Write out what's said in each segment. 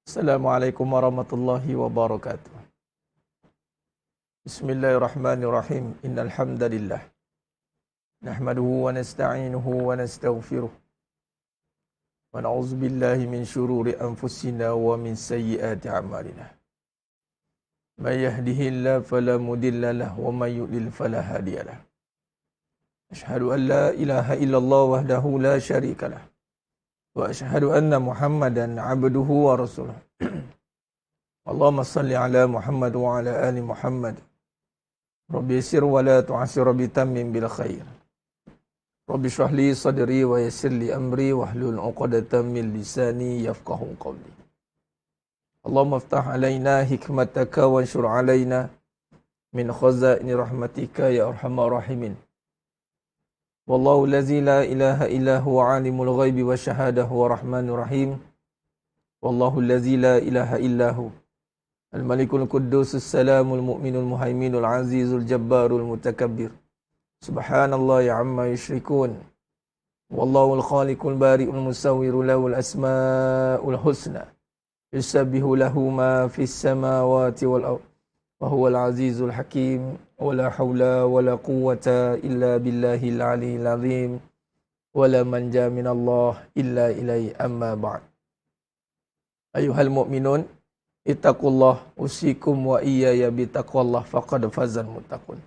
Assalamualaikum warahmatullahi wabarakatuh. Bismillahirrahmanirrahim. Innal hamdalillah nahmaduhu wa nasta'inuhu wa nastaghfiruh wa na'udzu billahi min shururi anfusina wa min sayyiati a'malina. May yahdihillahu fala mudilla lahu wa may yudlil fala hadiya lahu. Asyhadu an la ilaha illallah wahdahu la syarika lahu wa asyhadu anna Muhammadan abduhu wa rasuluh. Allahumma salli ala Muhammad wa ala ali Muhammad. Rabbi yassir wa la tu'assir, Rabbi tammim bil khair. Rabbi shrah li sadri wa yassir li amri wahlul 'uqdatam min lisani yafqahu qawli. Allahumma iftah alaina hikmataka wa anshur alaina min khazaini rahmatika ya arhamar rahimin. Wallahu allazi la ilaha illa huwa alimul ghaibi wa syahadah wa rahmanur rahim. Wallahu allazi la ilaha illa hu al-malikul quddusus salamul mu'minul muhaiminul azizul jabbarul mutakabbir. Subhanallahi amma yushrikun. Wallahu al-khaliqul bari'ul musawwirul lahul asmaul husna. Yusabbihu lahu ma fis samawati wal ardh. Wa huwal azizul hakim. Wa la hawla wa la quwwata illa billahil aliyyil azim. Wa la manja minallah illa ilaihi amma ba'd. Ayuhal mu'minun, ittaqullah usikum wa iyaya bitaqwallah faqad fazal muttaqun.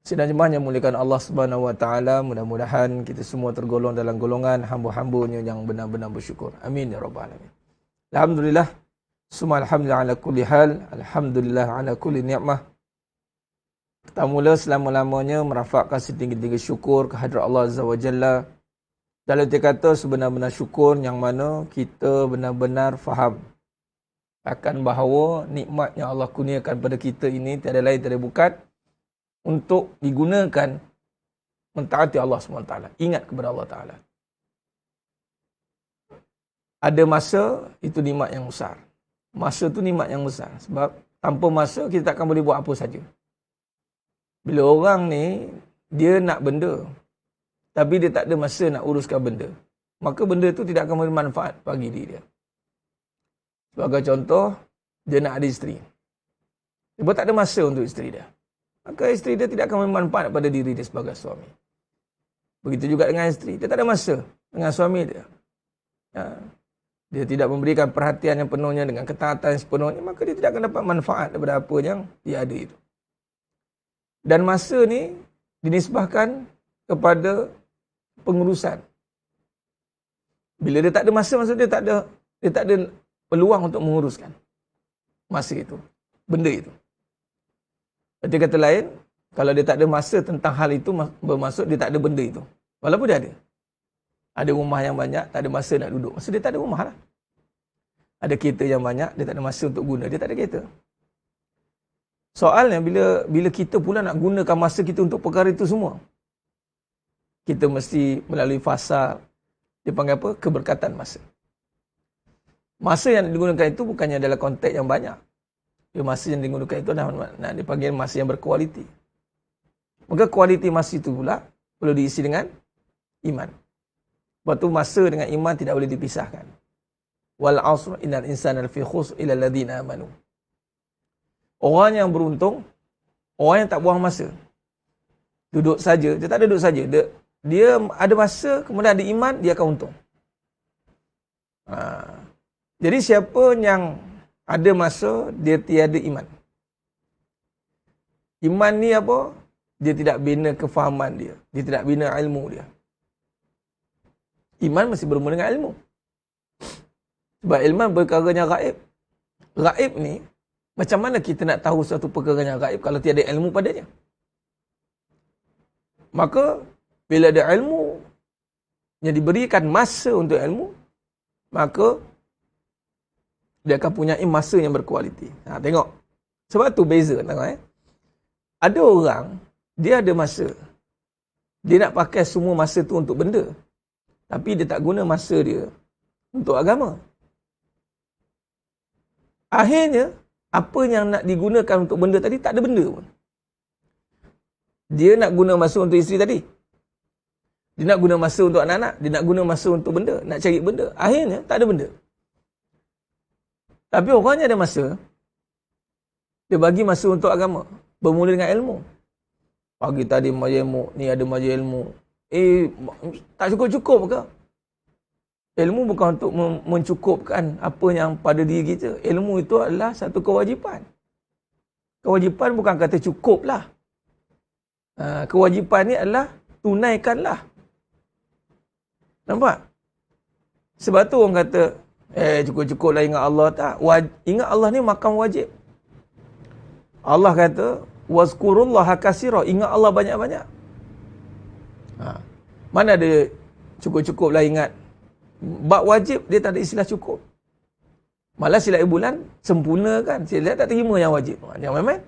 Sidang jemaah yang muliakan Allah Subhanahu wa taala, mudah-mudahan kita semua tergolong dalam golongan hamba-hambanya yang benar-benar bersyukur. Amin ya rabbal alamin. Alhamdulillah, summa alhamdulillah ala kulli hal, alhamdulillah ala kulli ni'mah. Kita mula selama-lamanya merafakkan setinggi-tinggi syukur kehadrat Allah Azza wa Jalla. Dalam dia kata sebenar-benar syukur yang mana kita benar-benar faham akan bahawa nikmat yang Allah kurniakan pada kita ini tiada lain tiada bukan untuk digunakan mentaati Allah SWT. Ingat kepada Allah Ta'ala. Ada masa itu nikmat yang besar. Masa tu nikmat yang besar. Sebab tanpa masa kita takkan boleh buat apa saja. Bila orang ni dia nak benda tapi dia tak ada masa nak uruskan benda, maka benda tu tidak akan memberi manfaat bagi diri dia. Sebagai contoh, dia nak ada isteri. Dia pun tak ada masa untuk isteri dia. Maka isteri dia tidak akan memberi manfaat pada diri dia sebagai suami. Begitu juga dengan isteri. Dia tak ada masa dengan suami dia. Dia tidak memberikan perhatian yang penuhnya dengan ketaatan yang sepenuhnya, maka dia tidak akan dapat manfaat daripada apa yang dia ada itu. Dan masa ni dinisbahkan kepada pengurusan. Bila dia tak ada masa, maksud dia tak ada peluang untuk menguruskan masa itu, benda itu. Berarti kata lain, kalau dia tak ada masa tentang hal itu, bermaksud dia tak ada benda itu. Walaupun dia ada. Ada rumah yang banyak, tak ada masa nak duduk. Maksud dia tak ada rumah lah. Ada kereta yang banyak, dia tak ada masa untuk guna. Dia tak ada kereta. Soalnya bila kita pula nak gunakan masa kita untuk perkara itu semua, kita mesti melalui fasa, dia panggil apa? Keberkatan masa. Masa yang digunakan itu bukannya dalam konteks yang banyak. Masa yang digunakan itu nak dipanggil masa yang berkualiti. Maka kualiti masa itu pula perlu diisi dengan iman. Sebab tu masa dengan iman tidak boleh dipisahkan. Wal 'asr innal insana lafi khusr illa alladhina amanu. Orang yang beruntung, orang yang tak buang masa. Duduk saja, dia tak ada duduk saja. Dia ada masa, kemudian ada iman, dia akan untung. Jadi siapa yang ada masa, dia tiada iman. Iman ni apa? Dia tidak bina kefahaman dia. Dia tidak bina ilmu dia. Iman mesti bermula dengan ilmu. Sebab ilmu perkaranya gaib. Gaib ni, macam mana kita nak tahu satu perkara yang gaib kalau tiada ilmu padanya? Maka, bila ada ilmu yang diberikan masa untuk ilmu, maka dia akan punya masa yang berkualiti. Tengok. Sebab tu beza. Tengok, Ada orang, dia ada masa. Dia nak pakai semua masa tu untuk benda. Tapi dia tak guna masa dia untuk agama. Akhirnya, apa yang nak digunakan untuk benda tadi, tak ada benda pun. Dia nak guna masa untuk isteri tadi. Dia nak guna masa untuk anak-anak. Dia nak guna masa untuk benda. Nak cari benda. Akhirnya, tak ada benda. Tapi orangnya ada masa. Dia bagi masa untuk agama. Bermula dengan ilmu. Pagi tadi majlis ilmu, ni ada majlis ilmu. Tak cukup-cukup ke? Ilmu bukan untuk mencukupkan apa yang pada diri kita. Ilmu itu adalah satu kewajipan. Kewajipan bukan kata cukup lah. Kewajipan ni adalah tunaikanlah. Nampak? Sebab tu orang kata, cukup-cukup lah ingat Allah. Tak. Ingat Allah ni makam wajib. Allah kata, wazkurullaha katsira, ingat Allah banyak-banyak. Mana ada cukup-cukup lah ingat. Bab wajib, dia tak ada istilah cukup. Malah silat bulan, sempurna kan. Silat tak terima yang wajib. Yang memang.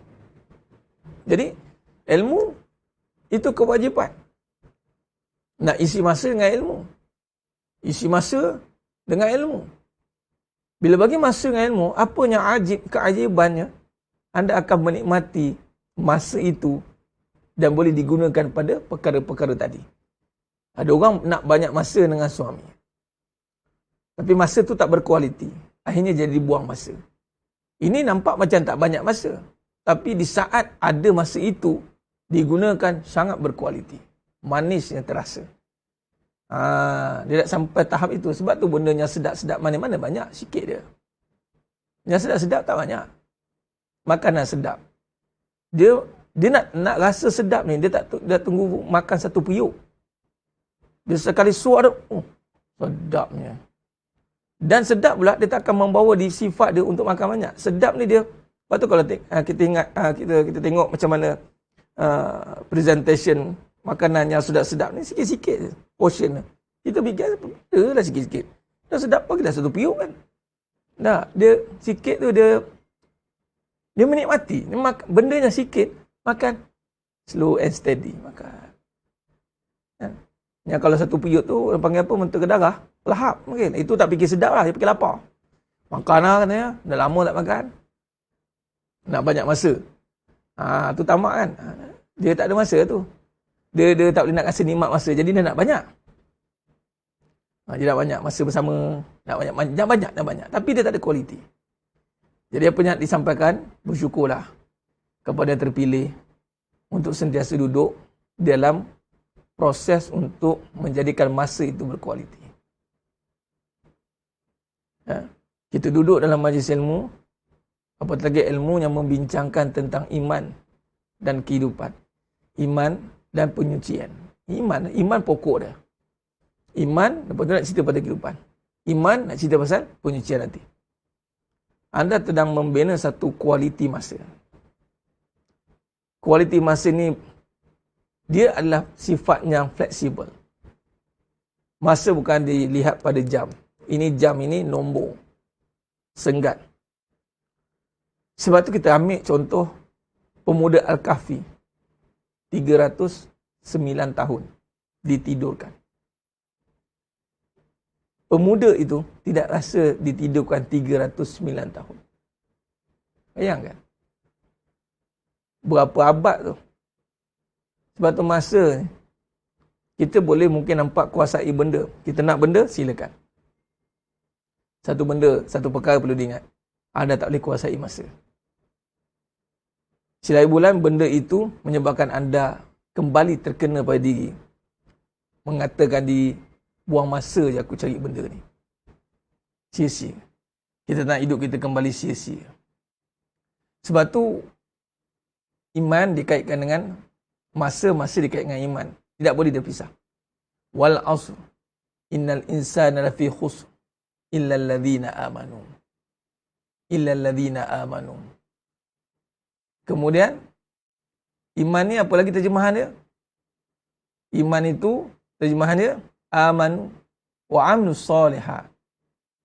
Jadi, ilmu, itu kewajipan. Nak isi masa dengan ilmu. Isi masa dengan ilmu. Bila bagi masa dengan ilmu, apa yang ajib, keajibannya, anda akan menikmati masa itu dan boleh digunakan pada perkara-perkara tadi. Ada orang nak banyak masa dengan suami. Tapi masa tu tak berkualiti. Akhirnya jadi buang masa. Ini nampak macam tak banyak masa. Tapi di saat ada masa itu, digunakan sangat berkualiti. Manisnya terasa. Dia tak sampai tahap itu. Sebab tu benda yang sedap-sedap mana-mana banyak. Sikit dia. Yang sedap-sedap tak banyak. Makanan sedap. Dia nak rasa sedap ni. Dia tunggu makan satu periuk. Dia sekali suap tu. Sedapnya. Dan sedap pula dia tak akan membawa di sifat dia untuk makan banyak. Sedap ni dia. Lepas tu kalau kita ingat, kita tengok macam mana presentation makanan yang sedap-sedap ni, sikit-sikit je portion dia. Kita fikir lah sikit-sikit. Dah sedap pagi dah satu periuk kan. Nah, dia sikit tu dia menikmati. Benda yang sikit, makan slow and steady makan. Yang kalau satu periuk tu, orang panggil apa, mentera ke darah, lahap mungkin. Itu tak fikir sedap lah, dia fikir lapar. Makan lah katanya, dah lama tak makan. Nak banyak masa. Tu tamak kan. Dia tak ada masa tu. Dia tak boleh nak rasa nikmat masa, jadi dia nak banyak. Dia nak banyak masa bersama, nak banyak. Tapi dia tak ada kualiti. Jadi apa yang disampaikan, bersyukurlah kepada yang terpilih untuk sentiasa duduk dalam proses untuk menjadikan masa itu berkualiti. Kita duduk dalam majlis ilmu, apatah lagi ilmu yang membincangkan tentang iman dan kehidupan. Iman dan penyucian. Iman pokok dia. Iman, lepas tu nak cerita pada kehidupan. Iman nak cerita pasal penyucian nanti. Anda sedang membina satu kualiti masa. Kualiti masa ni, dia adalah sifat yang fleksibel. Masa bukan dilihat pada jam. Ini jam ini nombor. Senggat. Sebab tu kita ambil contoh pemuda Al-Kahfi. 309 tahun ditidurkan. Pemuda itu tidak rasa ditidurkan 309 tahun. Bayangkan. Berapa abad tu. Sebab tu masa kita boleh mungkin nampak kuasai benda. Kita nak benda, silakan. Satu benda, satu perkara perlu diingat. Anda tak boleh kuasai masa. Silai bulan, benda itu menyebabkan anda kembali terkena pada diri. Mengatakan buang masa je aku cari benda ni. Sia-sia. Kita nak hidup kita kembali sia-sia. Sebab tu, iman dikaitkan dengan masa dikaitkan dengan iman. Tidak boleh terpisah. Wal asr. Innal insana lafi khusr. Illa alladhina amanu. Illa alladhina amanu. Kemudian, iman ni apa lagi terjemahan dia? Iman itu, terjemahan dia, amanu wa amilus solihat.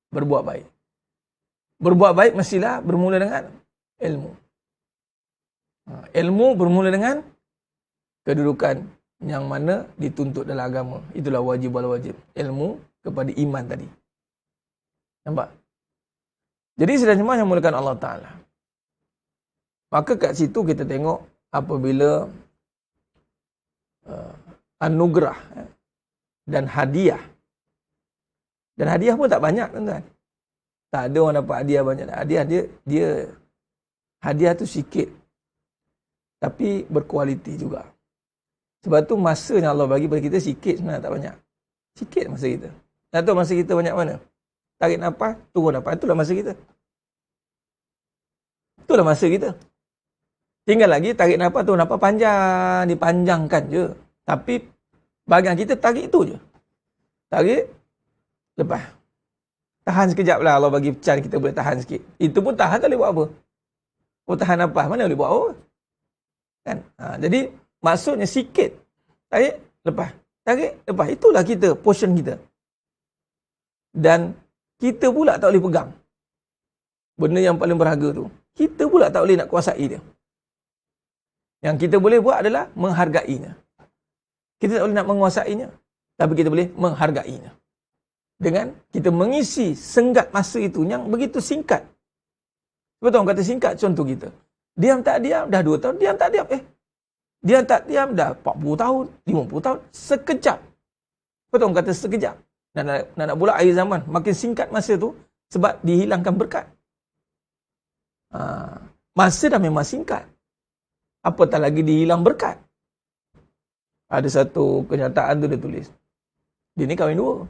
Berbuat baik. Berbuat baik mestilah bermula dengan ilmu. Ilmu bermula dengan kedudukan yang mana dituntut dalam agama. Itulah wajib wal wajib. Ilmu kepada iman tadi. Nampak? Jadi sedang jemaah yang mulakan Allah Ta'ala. Maka kat situ kita tengok apabila anugerah dan hadiah. Dan hadiah pun tak banyak, tuan-tuan. Tak ada orang dapat hadiah banyak. Hadiah tu sikit. Tapi berkualiti juga. Sebab tu masa yang Allah bagi pada kita sikit sebenarnya, tak banyak. Sikit masa kita. Tak tahu masa kita banyak mana? Tarik nafas, turun nafas. Itulah masa kita. Itulah masa kita. Tinggal lagi tarik nafas, turun nafas panjang. Dipanjangkan je. Tapi bahagian kita tarik tu je. Tarik, lepas. Tahan sekejap lah, Allah bagi pecahan kita boleh tahan sikit. Itu pun tahan tak boleh buat apa. Oh, tahan nafas, mana boleh buat apa? Kan? Jadi, maksudnya sikit. Tarik, lepas. Tarik, lepas. Itulah kita, portion kita. Dan kita pula tak boleh pegang. Benda yang paling berharga tu. Kita pula tak boleh nak kuasai dia. Yang kita boleh buat adalah menghargainya. Kita tak boleh nak menguasainya. Tapi kita boleh menghargainya. Dengan kita mengisi senggat masa itu yang begitu singkat. Betul orang kata singkat, contoh kita. Diam tak diam, dah 2 tahun. Diam tak diam, diam tak diam, dah 40 tahun, 50 tahun. Sekejap. Betul orang kata sekejap. Dan nak pula akhir zaman, makin singkat masa tu, sebab dihilangkan berkat. Masa dah memang singkat. Apatah lagi dihilang berkat. Ada satu kenyataan tu dia tulis. Dia ni kahwin 2.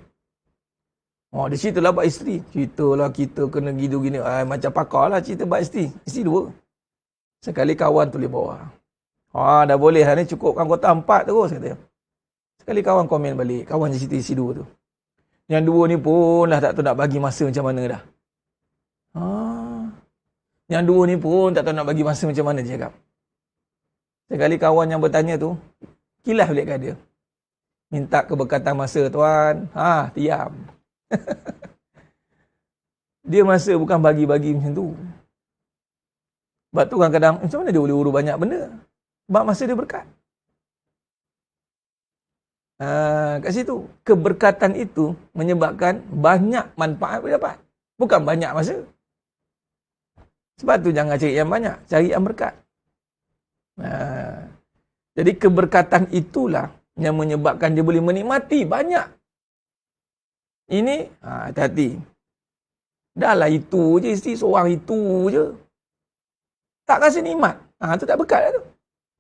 Dia ceritalah buat isteri. Ceritalah kita kena gitu gini. Macam pakar lah cerita buat isteri. Isteri 2. Sekali kawan tulis bawah. Dah boleh lah ni, cukupkan kota 4 terus kata. Sekali kawan komen balik. Kawan je cerita isteri 2 tu. Yang 2 ni pun lah tak tahu nak bagi masa macam mana dah. Yang 2 ni pun tak tahu nak bagi masa macam mana dia cakap. Sekali kawan yang bertanya tu, kilas balik kat dia. Minta keberkatan masa tuan. Diam. Dia masa bukan bagi-bagi macam tu. Sebab tu kadang-kadang, macam mana dia boleh urus banyak benda? Sebab masa dia berkat. Kat situ, keberkatan itu menyebabkan banyak manfaat boleh dapat. Bukan banyak masa. Sebab tu jangan cari yang banyak, cari yang berkat. Jadi keberkatan itulah yang menyebabkan dia boleh menikmati banyak. Ini, hati-hati. Dah lah itu je, isteri seorang itu je. Tak rasa nikmat. Tu tak berkat lah tu.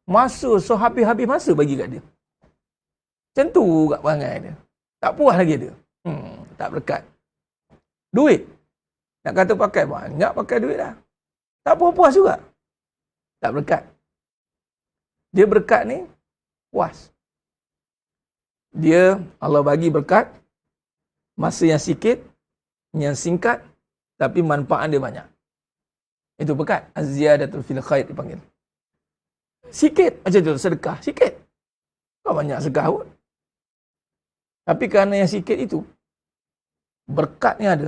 Masa, habis-habis masa bagi kat dia. Macam tu kat perangai dia. Tak puas lagi dia. Tak berkat. Duit. Nak kata pakai banyak, pakai duit dah. Tak puas juga. Tak berkat. Dia berkat ni, puas. Dia, Allah bagi berkat, masa yang sikit, yang singkat, tapi manfaat dia banyak. Itu berkat. Az-ziyadatul fil khair dipanggil. Sikit macam tu, sedekah. Sikit. Kau banyak sedekah pun. Tapi kerana yang sikit itu, berkatnya ada,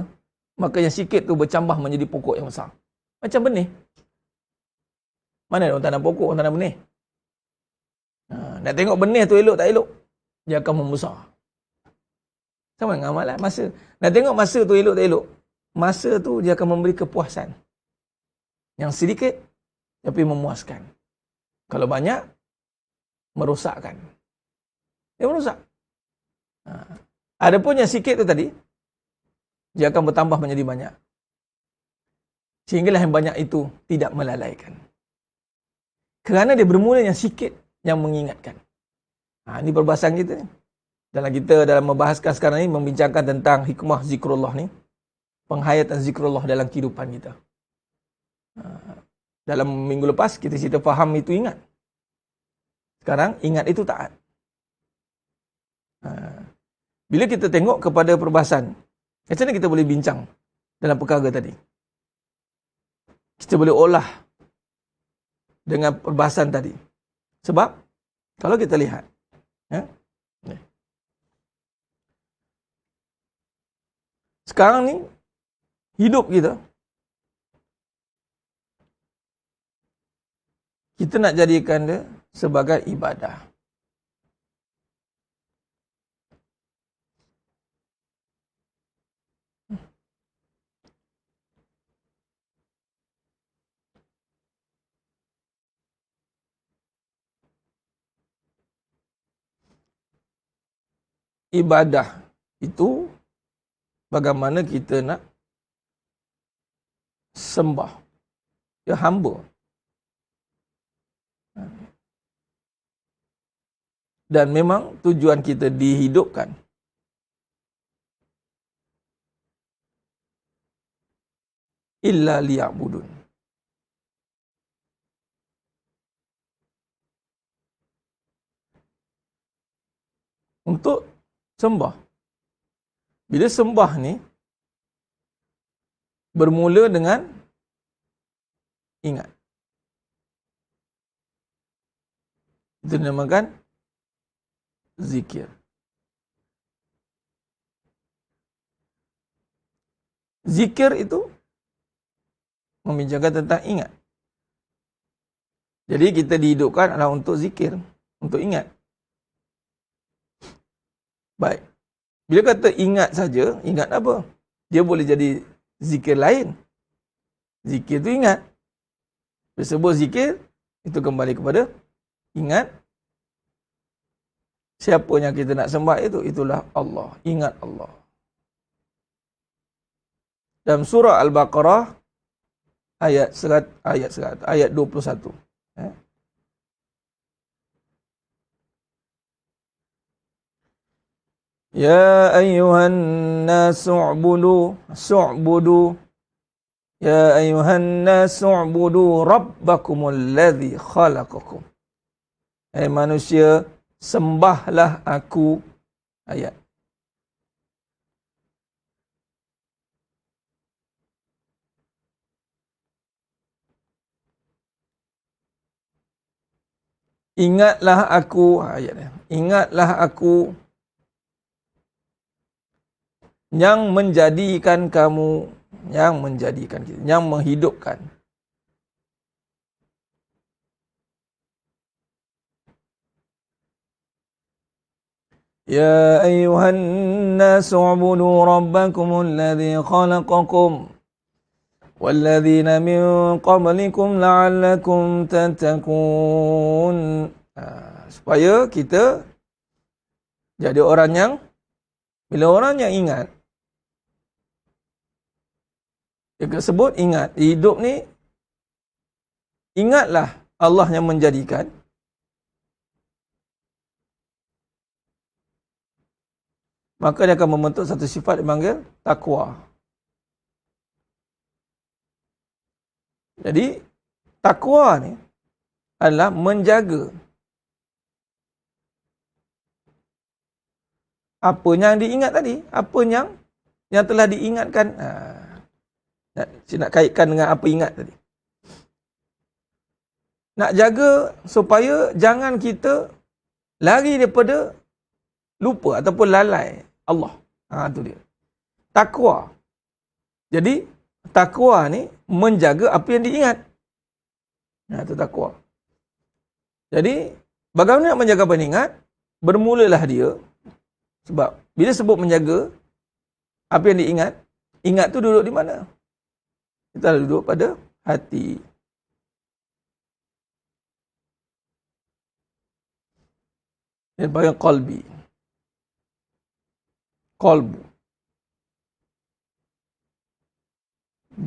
maka yang sikit tu bercambah menjadi pokok yang besar. Macam benih. Mana orang tanam pokok, orang tanam benih? Nak tengok benih tu elok tak elok, dia akan membesar. Sama dengan amalan masa. Nak tengok masa tu elok tak elok, masa tu dia akan memberi kepuasan. Yang sedikit, tapi memuaskan. Kalau banyak, merosakkan. Dia merosak. Adapun yang sikit tu tadi, dia akan bertambah menjadi banyak. Sehinggalah yang banyak itu tidak melalaikan. Kerana dia bermula yang sikit yang mengingatkan. Ini perbahasan kita ni. Dalam membahaskan sekarang ni, membincangkan tentang hikmah zikrullah ni. Penghayatan zikrullah dalam kehidupan kita. Dalam minggu lepas, kita cerita faham itu ingat. Sekarang, ingat itu taat. Bila kita tengok kepada perbahasan, macam mana kita boleh bincang dalam perkara tadi? Kita boleh olah dengan perbahasan tadi. Sebab, kalau kita lihat, sekarang ni, hidup kita nak jadikan dia sebagai ibadah. Ibadah itu bagaimana kita nak sembah. Dia hamba. Dan memang tujuan kita dihidupkan illa liya'budun. Untuk sembah. Bila sembah ni bermula dengan ingat. Itu dinamakan zikir. Zikir itu membincangkan tentang ingat. Jadi kita dihidupkan adalah untuk zikir, untuk ingat. Baik. Bila kata ingat saja, ingat apa? Dia boleh jadi zikir lain. Zikir itu ingat. Bila sebut zikir, itu kembali kepada ingat. Siapa yang kita nak sembah itu? Itulah Allah. Ingat Allah. Dalam surah Al-Baqarah, ayat 21. Ya ayyuhan nasu su'budu Ya ayyuhan nasu u'budu rabbakumul ladzi khalaqakum. Hai manusia, sembahlah aku. Ayat. Ingatlah aku, ayatnya. Ingatlah aku yang menjadikan kamu, yang menjadikan kita, yang menghidupkan. Ya ayyuhan nasu ubudu rabbakumul ladzi khalaqakum walladzina min qablikum la'allakum tattaqun. Supaya kita jadi orang yang, bila orang yang ingat, dia sebut ingat. Hidup ni, ingatlah Allah yang menjadikan. Maka dia akan membentuk satu sifat dipanggil takwa. Jadi, takwa ni adalah menjaga apa yang diingat tadi, apa yang telah diingatkan. Saya nak kaitkan dengan apa ingat tadi. Nak jaga supaya jangan kita lari daripada lupa ataupun lalai Allah. Itu dia. Takwa. Jadi, takwa ni menjaga apa yang diingat. Itu takwa. Jadi, bagaimana nak menjaga apa yang diingat? Bermulalah dia. Sebab, bila sebut menjaga apa yang diingat, ingat tu duduk di mana? Kita duduk pada hati. Yang panggil qalbi. Qalbu.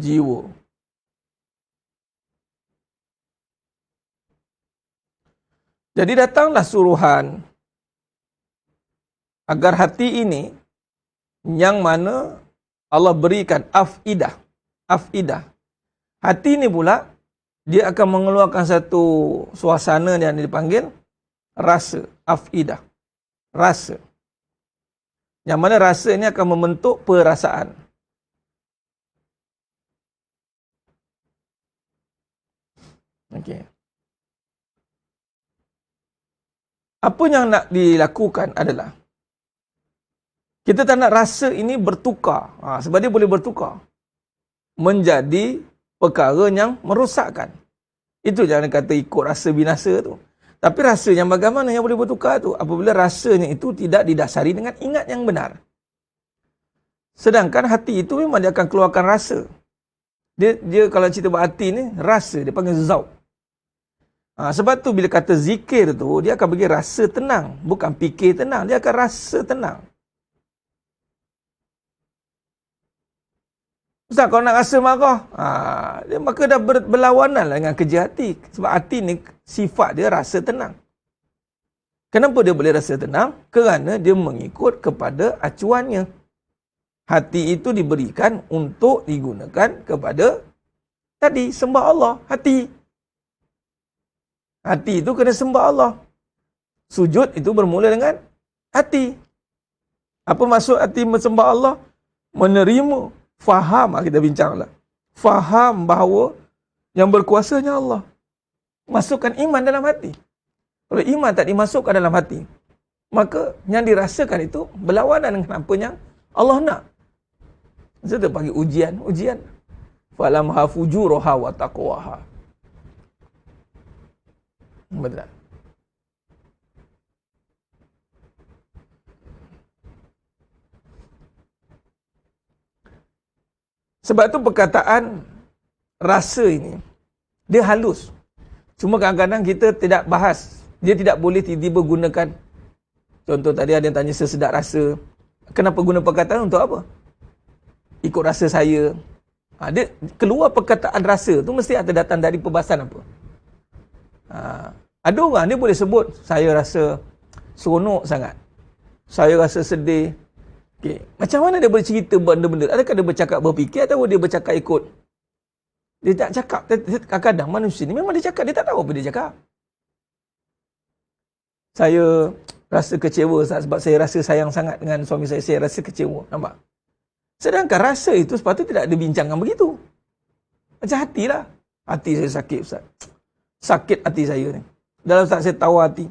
Jiwa. Jadi datanglah suruhan agar hati ini yang mana Allah berikan afidah. Afidah. Hati ni pula, dia akan mengeluarkan satu suasana yang dipanggil rasa. Afidah. Rasa. Yang mana rasa ini akan membentuk perasaan. Okey. Apa yang nak dilakukan adalah, kita tak nak rasa ini bertukar. Sebab dia boleh bertukar menjadi perkara yang merosakkan. Itu jangan kata ikut rasa binasa tu. Tapi rasa yang bagaimana yang boleh bertukar tu? Apabila rasanya itu tidak didasari dengan ingat yang benar. Sedangkan hati itu memang dia akan keluarkan rasa. Dia kalau cerita buat hati ni, rasa. Dia panggil zauq. Sebab tu bila kata zikir tu, dia akan bagi rasa tenang. Bukan fikir tenang. Dia akan rasa tenang. Ustaz, kalau nak rasa marah, dia maka dah berlawanan lah dengan kerja hati. Sebab hati ni sifat dia rasa tenang. Kenapa dia boleh rasa tenang? Kerana dia mengikut kepada acuannya. Hati itu diberikan untuk digunakan kepada tadi, sembah Allah. Hati itu kena sembah Allah. Sujud itu bermula dengan hati. Apa maksud hati sembah Allah? Menerima, faham, kita bincanglah. Faham bahawa yang berkuasanya Allah. Masukkan iman dalam hati. Kalau iman tak dimasukkan dalam hati, maka yang dirasakan itu berlawanan dengan apa yang Allah nak. Kita panggil ujian. Falamha fujuraha wa taqwaha. Betul tak? Sebab tu perkataan rasa ini, dia halus. Cuma kadang-kadang kita tidak bahas. Dia tidak boleh tiba-tiba gunakan. Contoh tadi ada yang tanya sesedap rasa. Kenapa guna perkataan untuk apa? Ikut rasa saya. Dia keluar perkataan rasa tu mesti ada datang dari perbahasan apa. Ada orang dia boleh sebut, saya rasa seronok sangat. Saya rasa sedih. Okay. Macam mana dia boleh cerita benda-benda? Adakah dia bercakap berfikir atau dia bercakap ikut? Dia tak cakap. Kadang-kadang manusia ni memang dia cakap, dia tak tahu apa dia cakap. Saya rasa kecewa sebab saya rasa sayang sangat dengan suami saya rasa kecewa. Nampak? Sedangkan rasa itu sepatutnya tidak ada bincangan begitu. Macam hati lah. Hati saya sakit, Ustaz. Sakit hati saya ni. Dalam saat saya tahu hati.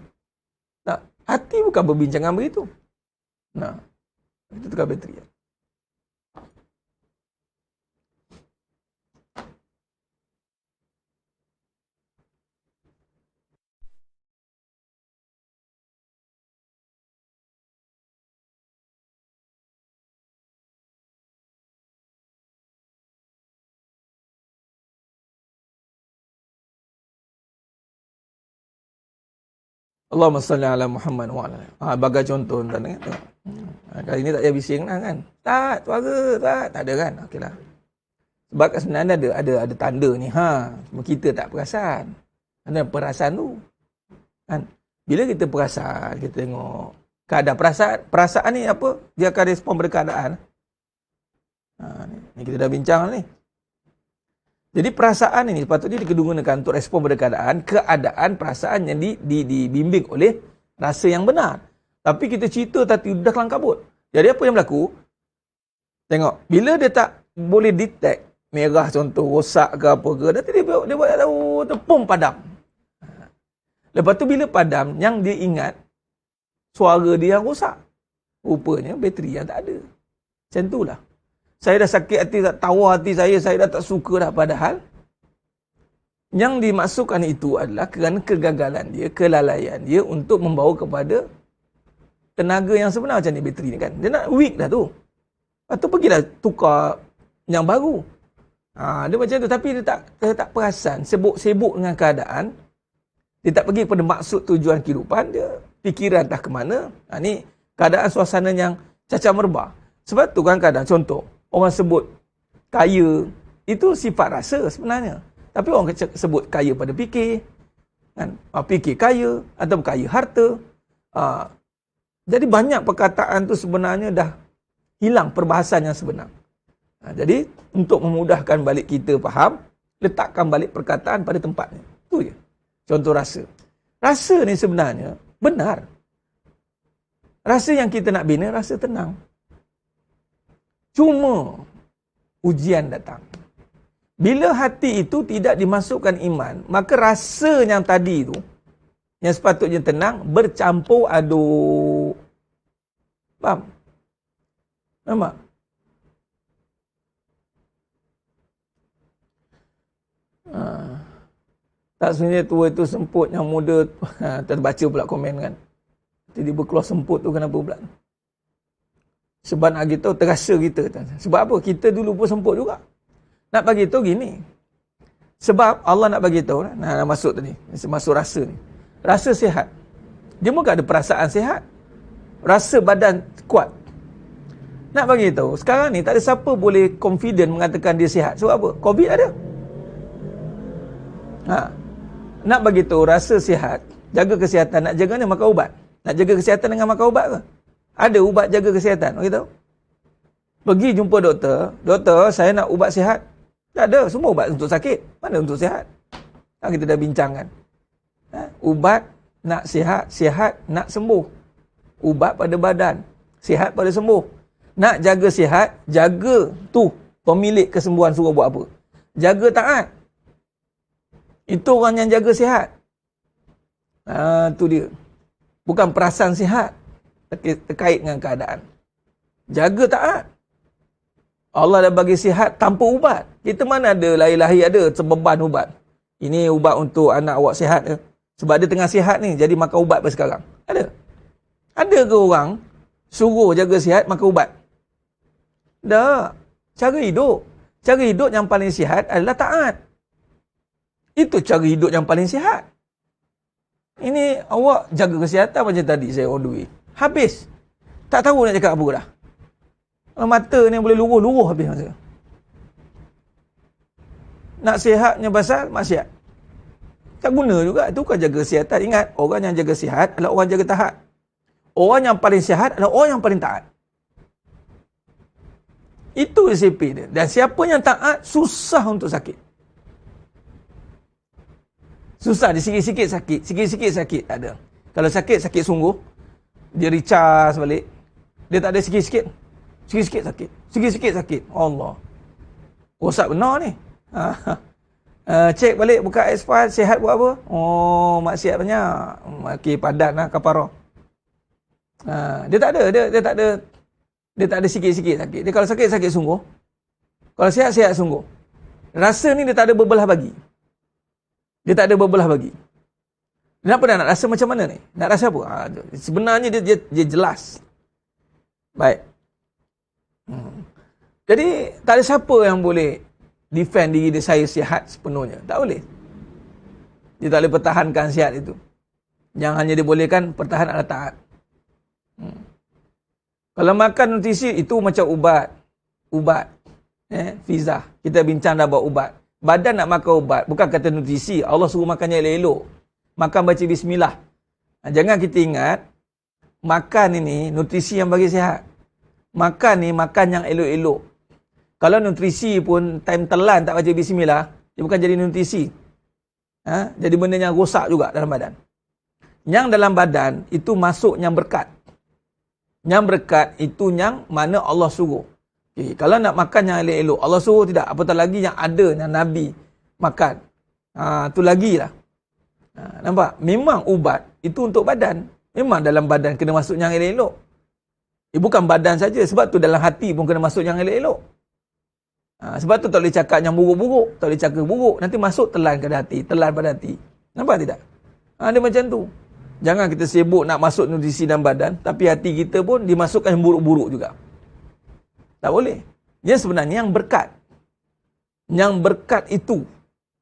Tak, hati bukan berbincangan begitu. Nah, itu tukar bateri. Allahumma salli ala Muhammad wa ala. Bagai contoh tuan tengok. Kali ni tak payah bising lah kan. Tak, suara tak ada kan. Okeylah. Sebab sebenarnya ada tanda ni. Cuma kita tak perasan. Ada perasaan tu. Kan? Bila kita perasan, kita tengok keadaan perasaan ni apa? Dia akan respon pada keadaan. Ni kita dah bincang ni. Jadi perasaan ini sepatutnya digunakan untuk respon pada keadaan perasaan yang dibimbing oleh rasa yang benar. Tapi kita cerita tapi dah kelang kabut. Jadi apa yang berlaku? Tengok, bila dia tak boleh detect merah contoh, rosak ke apa ke, nanti dia buat tahu tepung padam. Lepas tu bila padam, yang dia ingat suara dia yang rosak. Rupanya bateri yang tak ada. Macam itulah. Saya dah sakit hati, tak tahu hati saya dah tak suka dah. Padahal, yang dimasukkan itu adalah kerana kegagalan dia, kelalaian dia untuk membawa kepada tenaga yang sebenar macam ni bateri ni kan. Dia nak weak dah tu. Lepas tu pergilah tukar yang baru. Dia macam tu. Tapi dia tak perasan, sibuk dengan keadaan. Dia tak pergi pada maksud tujuan kehidupan dia. Fikiran dah ke mana. Ni keadaan suasana yang cacah merbah. Sebab tu kan kadang contoh. Orang sebut kaya, itu sifat rasa sebenarnya. Tapi orang sebut kaya pada fikir, kan? Fikir kaya, atau kaya harta. Jadi banyak perkataan tu sebenarnya dah hilang perbahasan yang sebenar. Jadi untuk memudahkan balik kita faham, letakkan balik perkataan pada tempatnya. Itu je. Contoh rasa. Rasa ni sebenarnya benar. Rasa yang kita nak bina, rasa tenang. Cuma ujian datang. Bila hati itu tidak dimasukkan iman, maka rasa yang tadi itu, yang sepatutnya tenang, bercampur aduk. Faham? Nampak? Tak sebenarnya tua itu semput, yang muda terbaca pula komen kan. Tiba-tiba keluar semput tu kenapa pula? Sebab nak beritahu terasa kita. Sebab apa? Kita dulu pun semput juga. Nak bagi tahu gini. Sebab Allah nak bagi tahu, masuk tadi, masuk rasa ni. Rasa sihat. Dia bukan ada perasaan sihat. Rasa badan kuat. Nak bagi tahu, sekarang ni tak ada siapa boleh confident mengatakan dia sihat. Sebab apa? COVID ada. Nak bagi tahu rasa sihat, jaga kesihatan, nak jaga ni makan ubat. Nak jaga kesihatan dengan makan ubat ke? Ada ubat jaga kesihatan, bagi tahu. Pergi jumpa doktor, doktor saya nak ubat sihat. Tak ada, semua ubat untuk sakit. Mana untuk sihat? Kita dah bincangkan. Ubat nak sihat, sihat nak sembuh. Ubat pada badan, sihat pada sembuh. Nak jaga sihat, jaga tu pemilik kesembuhan suruh buat apa? Jaga taat. Itu orang yang jaga sihat. Tu dia. Bukan perasaan sihat terkait dengan keadaan. Jaga taat. Allah dah bagi sihat tanpa ubat. Kita mana ada lahir-lahir ada sebeban ubat. Ini ubat untuk anak awak sihat ke? Sebab dia tengah sihat ni, jadi makan ubat pada sekarang. Ada? Ada ke orang suruh jaga sihat makan ubat? Tak. Cara hidup. Cara hidup yang paling sihat adalah taat. Itu cara hidup yang paling sihat. Ini awak jaga kesihatan macam tadi saya on the way. Habis. Tak tahu nak cakap apa dah. Kalau mata ni boleh luruh-luruh habis masa. Nak sihatnya pasal maksiat. Tak guna juga. Itu kan jaga kesihatan. Ingat, orang yang jaga sihat adalah orang jaga taat. Orang yang paling sihat adalah orang yang paling taat. Itu resipi dia. Dan siapa yang taat, susah untuk sakit. Susah, dia sikit-sikit sakit. Sikit-sikit sakit, tak ada. Kalau sakit, sakit sungguh. Dia recharge balik. Dia tak ada sikit-sikit. Sikit-sikit sakit. Sikit-sikit sakit. Allah. Rosak benar ni. Cek balik, buka X-File, sihat buat apa? Oh, maksiat banyak. Okey, padat lah kaparah. Dia tak ada. Dia tak ada sikit-sikit sakit. Dia kalau sakit, sakit sungguh. Kalau sihat, sihat sungguh. Rasa ni dia tak ada berbelah bagi. Dia tak ada berbelah bagi. Kenapa nak rasa macam mana ni? Nak rasa apa? Sebenarnya dia jelas. Baik. Jadi, tak ada siapa yang boleh defend diri dia saya sihat sepenuhnya. Tak boleh. Dia tak boleh pertahankan sihat itu. Yang hanya dibolehkan pertahan adalah taat. Kalau makan nutrisi, itu macam ubat. Ubat. Fiza. Kita bincang dah buat ubat. Badan nak makan ubat, bukan kata nutrisi. Allah suruh makannya elok-elok. Makan baca bismillah. Jangan kita ingat, makan ini nutrisi yang bagi sihat. Makan ni makan yang elok-elok. Kalau nutrisi pun time telan tak baca bismillah, dia bukan jadi nutrisi. Jadi benda yang rosak juga dalam badan. Yang dalam badan, itu masuk yang berkat. Yang berkat itu yang mana Allah suruh. Okay, kalau nak makan yang elok-elok, Allah suruh tidak. Apatah lagi yang ada, yang Nabi makan. Tu lagi lah. Nampak? Memang ubat itu untuk badan. Memang dalam badan kena masuk yang elok-elok. Bukan badan saja. Sebab tu dalam hati pun kena masuk yang elok-elok. Sebab tu tak boleh cakap yang buruk-buruk. Tak boleh cakap buruk. Nanti masuk telan ke hati. Telan pada hati. Nampak tidak? Dia macam tu. Jangan kita sibuk nak masuk nutrisi dalam badan. Tapi hati kita pun dimasukkan yang buruk-buruk juga. Tak boleh. Dia sebenarnya yang berkat. Yang berkat itu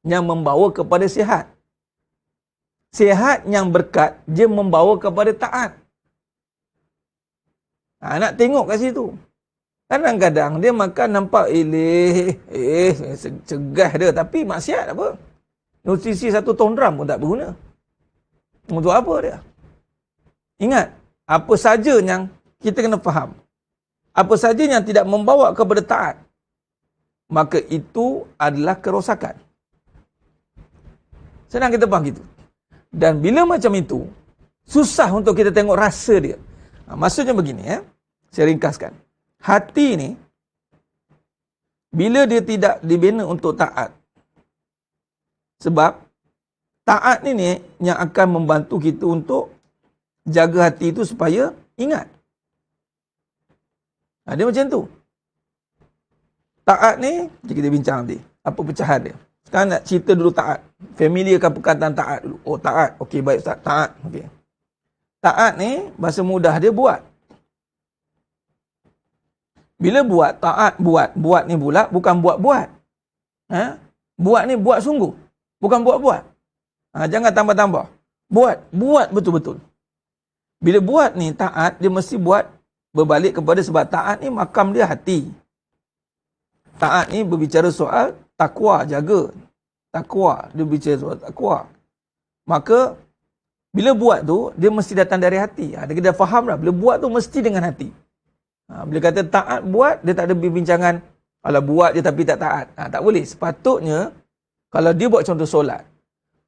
yang membawa kepada sihat. Sihat yang berkat, dia membawa kepada taat. Nak tengok kat situ. Kadang-kadang dia makan nampak cegah dia. Tapi maksiat apa? Nutrisi 1 ton gram pun tak berguna. Untuk apa dia? Ingat, apa saja yang kita kena faham. Apa saja yang tidak membawa kepada taat, maka itu adalah kerosakan. Senang kita faham gitu. Dan bila macam itu, susah untuk kita tengok rasa dia. Maksudnya begini, saya ringkaskan. Hati ni, bila dia tidak dibina untuk taat, sebab taat ni yang akan membantu kita untuk jaga hati itu supaya ingat. Dia macam tu. Taat ni, kita bincang nanti. Apa pecahan dia. Sekarang nak cerita dulu taat. Familiarkan perkataan taat dulu. Oh, taat. Okey, baik Ustaz. Taat. Okey. Taat ni, bahasa mudah dia buat. Bila buat, taat buat. Buat ni pula bukan buat-buat. Buat ni buat sungguh. Bukan buat-buat. Jangan tambah-tambah. Buat. Buat betul-betul. Bila buat ni taat, dia mesti buat berbalik kepada sebab taat ni makam dia hati. Taat ni berbicara soal takwa, jaga. Takwa, dia berbicara soal takwa. Maka, bila buat tu, dia mesti datang dari hati. Dia dah faham dah, bila buat tu mesti dengan hati. Bila kata taat buat, dia tak ada perbincangan, kalau buat je tapi tak taat. Tak boleh. Sepatutnya, kalau dia buat contoh solat,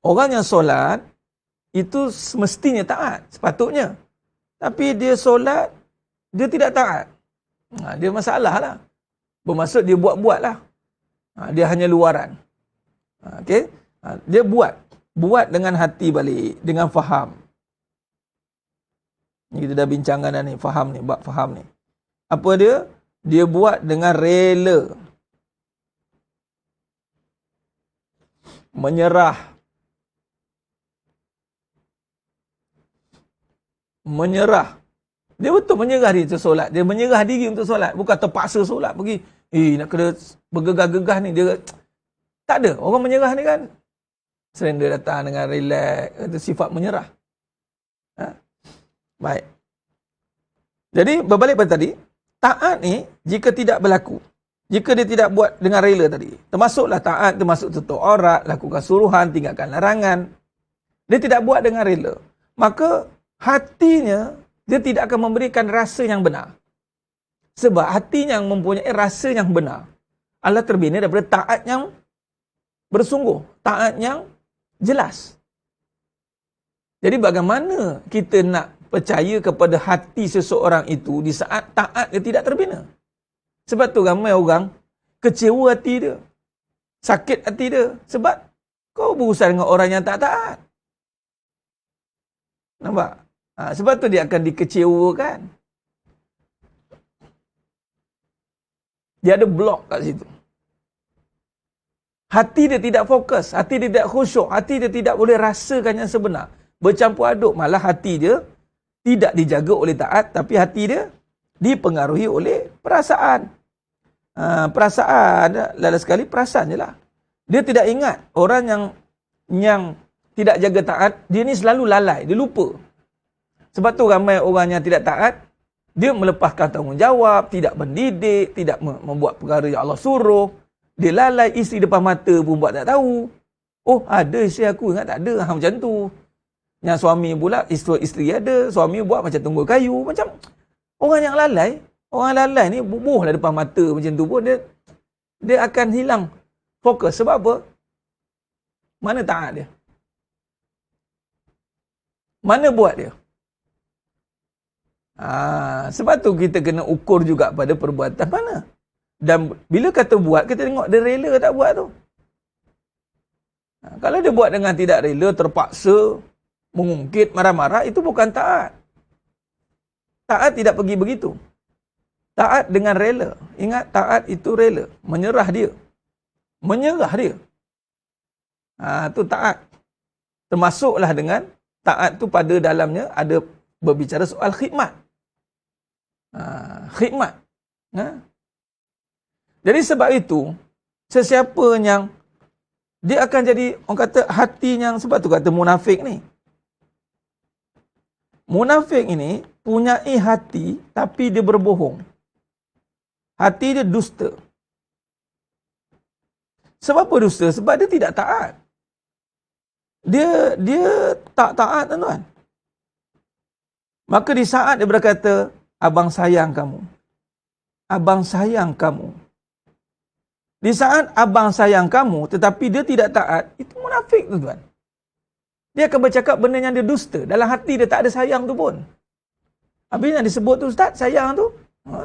orang yang solat, itu semestinya taat, sepatutnya. Tapi dia solat, dia tidak taat. Dia masalah lah. Bermaksud dia buat-buat lah. Dia hanya luaran. Okay? Dia buat. Buat dengan hati balik. Dengan faham. Ni kita dah bincangkan dah ni. Faham ni. Bab faham ni. Apa dia? Dia buat dengan rela. Menyerah. Menyerah. Dia betul menyerah diri untuk solat. Dia menyerah diri untuk solat. Bukan terpaksa solat. Pergi, nak kena bergegah-gegah ni. Dia tak ada. Orang menyerah ni kan, surrender datang dengan relax. Itu sifat menyerah. Baik. Jadi, berbalik pada tadi, taat ni, jika tidak berlaku, jika dia tidak buat dengan rela tadi, termasuklah taat, termasuk tutup aurat, lakukan suruhan, tinggalkan larangan. Dia tidak buat dengan rela. Maka, hatinya, dia tidak akan memberikan rasa yang benar. Sebab hati yang mempunyai rasa yang benar adalah terbina daripada taat yang bersungguh. Taat yang jelas. Jadi bagaimana kita nak percaya kepada hati seseorang itu di saat taat dia tidak terbina? Sebab tu ramai orang kecewa hati dia. Sakit hati dia. Sebab kau berurusan dengan orang yang tak taat. Nampak? Sebab tu dia akan dikecewakan. Dia ada blok kat situ. Hati dia tidak fokus. Hati dia tidak khusyuk. Hati dia tidak boleh rasakan yang sebenar. Bercampur aduk. Malah hati dia tidak dijaga oleh taat. Tapi hati dia dipengaruhi oleh perasaan. Perasaan, lala sekali perasaan je lah. Dia tidak ingat. Orang yang tidak jaga taat, dia ni selalu lalai. Dia lupa. Sebab tu ramai orang yang tidak taat, dia melepaskan tanggungjawab, tidak mendidik, tidak membuat perkara yang Allah suruh. Dia lalai, isteri depan mata pun buat tak tahu. Oh, ada isteri aku, ingat tak ada. Macam tu. Yang suami pula, isteri ada, suami buat macam tunggul kayu. Macam orang yang lalai, orang lalai ni bubuh lah depan mata macam tu pun, dia akan hilang fokus. Sebab apa? Mana taat dia? Mana buat dia? Sebab tu kita kena ukur juga pada perbuatan mana. Dan bila kata buat, kita tengok dia rela tak buat tu. Kalau dia buat dengan tidak rela, terpaksa, mengungkit, marah-marah, itu bukan taat. Taat tidak pergi begitu. Taat dengan rela. Ingat, taat itu rela. Menyerah dia. Menyerah dia. Itu taat. Termasuklah dengan taat tu pada dalamnya ada berbicara soal khidmat. Khidmat. Jadi sebab itu, sesiapa yang dia akan jadi, orang kata hati yang, sebab tu kata munafik ni. Munafik ini punyai hati tapi dia berbohong. Hati dia dusta. Sebab apa dusta? Sebab dia tidak taat. Dia tak taat, tuan-tuan. Maka di saat dia berkata, abang sayang kamu. Abang sayang kamu. Di saat abang sayang kamu, tetapi dia tidak taat, itu munafik, tuan-tuan. Dia akan bercakap benda yang dia dusta. Dalam hati dia tak ada sayang tu pun. Habis yang disebut tu, Ustaz, sayang tu,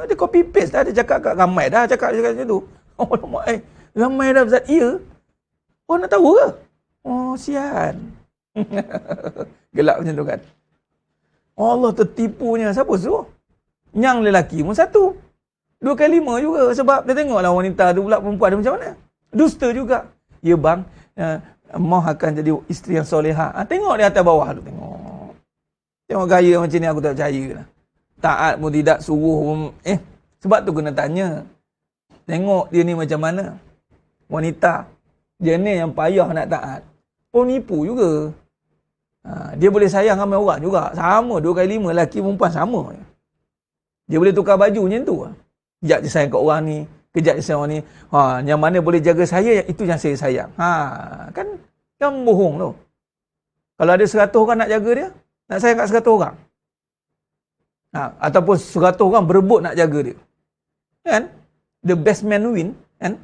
dia copy paste dah. Dia cakap kat ramai dah, cakap macam tu. Oh, ramai dah, Ustaz. Ya? Oh, nak tahu ke? Oh, sian. Gelap macam tu kan. Allah tertipunya. Siapa suruh? Yang lelaki pun satu. 2 kali 5 juga. Sebab dia tengoklah wanita tu pula, perempuan dia macam mana. Dusta juga. Ya bang, Mau akan jadi isteri yang solehah. Tengok dia atas bawah tu. Tengok gaya macam ni, aku tak percaya lah. Taat pun tidak, suruh pun. Sebab tu kena tanya. Tengok dia ni macam mana. Wanita. Dia ni yang payah nak taat. Nipu juga. Dia boleh sayang ramai orang juga. Sama, 2 kali 5 lelaki perempuan sama. Dia boleh tukar baju macam tu. Kejap je sayang kat orang ni, kejap je sayang orang ni. Yang mana boleh jaga saya, itu yang saya sayang. Kan bohong tu. Kalau ada 100 orang nak jaga dia, nak sayang kat 100 orang. Ataupun 100 orang berebut nak jaga dia. Kan? The best man win. Kan?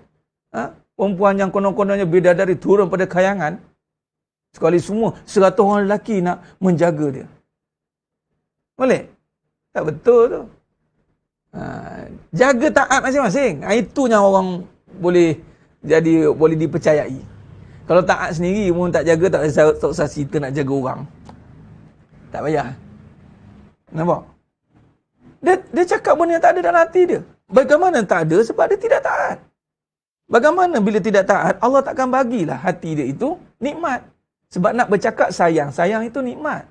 Perempuan yang konon-kononnya bidadari turun pada kayangan. Sekali semua 100 orang lelaki nak menjaga dia. Boleh? Tak betul tu. Jaga taat masing-masing. Itu yang orang boleh dipercayai. Kalau taat sendiri pun tak jaga, tak usah cerita nak jaga orang. Tak payah. Nampak? Dia cakap benda yang tak ada dalam hati dia. Bagaimana tak ada? Sebab dia tidak taat. Bagaimana bila tidak taat, Allah takkan bagilah hati dia itu nikmat. Sebab nak bercakap sayang. Sayang itu nikmat.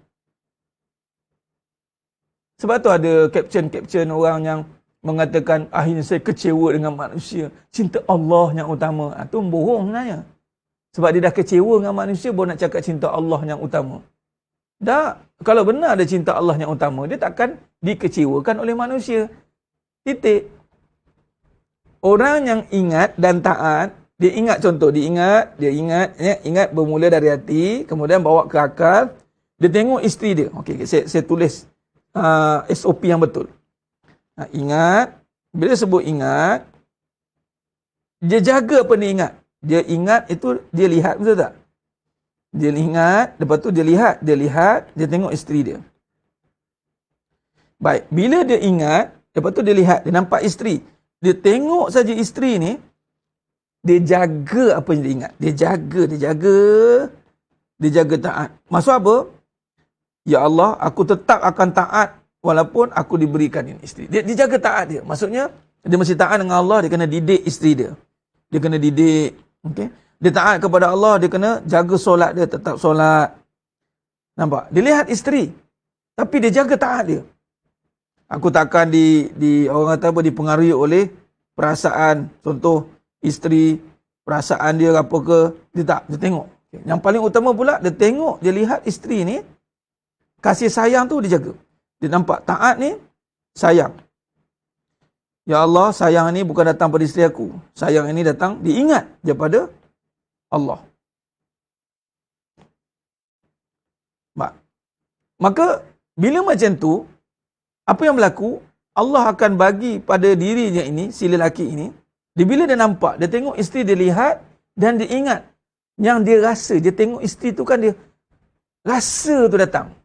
Sebab tu ada caption orang yang mengatakan, akhirnya saya kecewa dengan manusia. Cinta Allah yang utama. Itu bohong sebenarnya. Sebab dia dah kecewa dengan manusia, baru nak cakap cinta Allah yang utama. Tak. Kalau benar ada cinta Allah yang utama, dia takkan dikecewakan oleh manusia. Titik. Orang yang ingat dan taat, dia ingat contoh, dia ingat bermula dari hati, kemudian bawa ke akal, dia tengok isteri dia. Okey, saya tulis SOP yang betul. Ingat, bila sebut ingat, dia jaga apa dia ingat. Dia ingat itu, dia lihat, betul tak? Dia ingat, lepas tu dia lihat, dia tengok isteri dia. Baik, bila dia ingat, lepas tu dia lihat, dia nampak isteri. Dia tengok saja isteri ni, dia jaga apa yang dia ingat. Dia jaga taat. Maksud apa? Ya Allah, aku tetap akan taat walaupun aku diberikan ini isteri. Dia jaga taat dia. Maksudnya, dia mesti taat dengan Allah, dia kena didik isteri dia. Dia kena didik. Okay? Dia taat kepada Allah, dia kena jaga solat dia, tetap solat. Nampak? Dia lihat isteri. Tapi dia jaga taat dia. Aku takkan orang kata apa, dipengaruhi oleh perasaan. Contoh, isteri, perasaan dia apa ke. Dia tak, dia tengok. Yang paling utama pula, dia tengok, dia lihat isteri ni, kasih sayang tu dia jaga. Dia nampak taat ni, sayang. Ya Allah, sayang ni bukan datang pada isteri aku. Sayang ini datang, diingat daripada Allah. Maka, bila macam tu, apa yang berlaku? Allah akan bagi pada dirinya ini, si lelaki ini, bila dia nampak, dia tengok isteri dia lihat, dan dia ingat. Yang dia rasa, dia tengok isteri tu kan dia, rasa tu datang.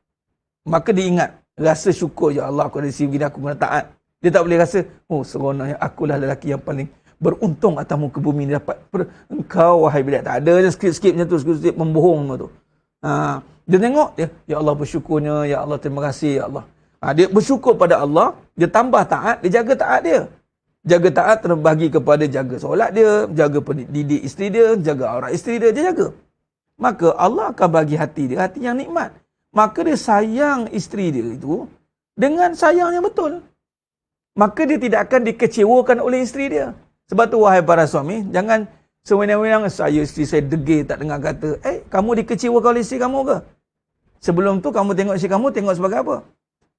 Maka dia ingat, rasa syukur, ya Allah, aku ada isteri begini, aku kena taat. Dia tak boleh rasa, seronoknya akulah lelaki yang paling beruntung atas muka bumi ni dapat engkau, wahai bidak. Tak ada je sikit-sikit macam tu, sikit-sikit membohong tu. Dia tengok, ya Allah bersyukurnya, ya Allah terima kasih, ya Allah. Dia bersyukur pada Allah, dia tambah taat, dia jaga taat dia. Jaga taat terbagi kepada jaga solat dia, jaga pendidik isteri dia, jaga aurat isteri dia, dia jaga. Maka Allah akan bagi hati dia, hati yang nikmat. Maka dia sayang isteri dia itu dengan sayang yang betul. Maka dia tidak akan dikecewakan oleh isteri dia. Sebab tu wahai para suami, jangan sewenang-wenang, isteri saya degil tak dengar kata. Kamu dikecewakan oleh isteri kamu ke? Sebelum tu kamu tengok isteri kamu, tengok sebagai apa?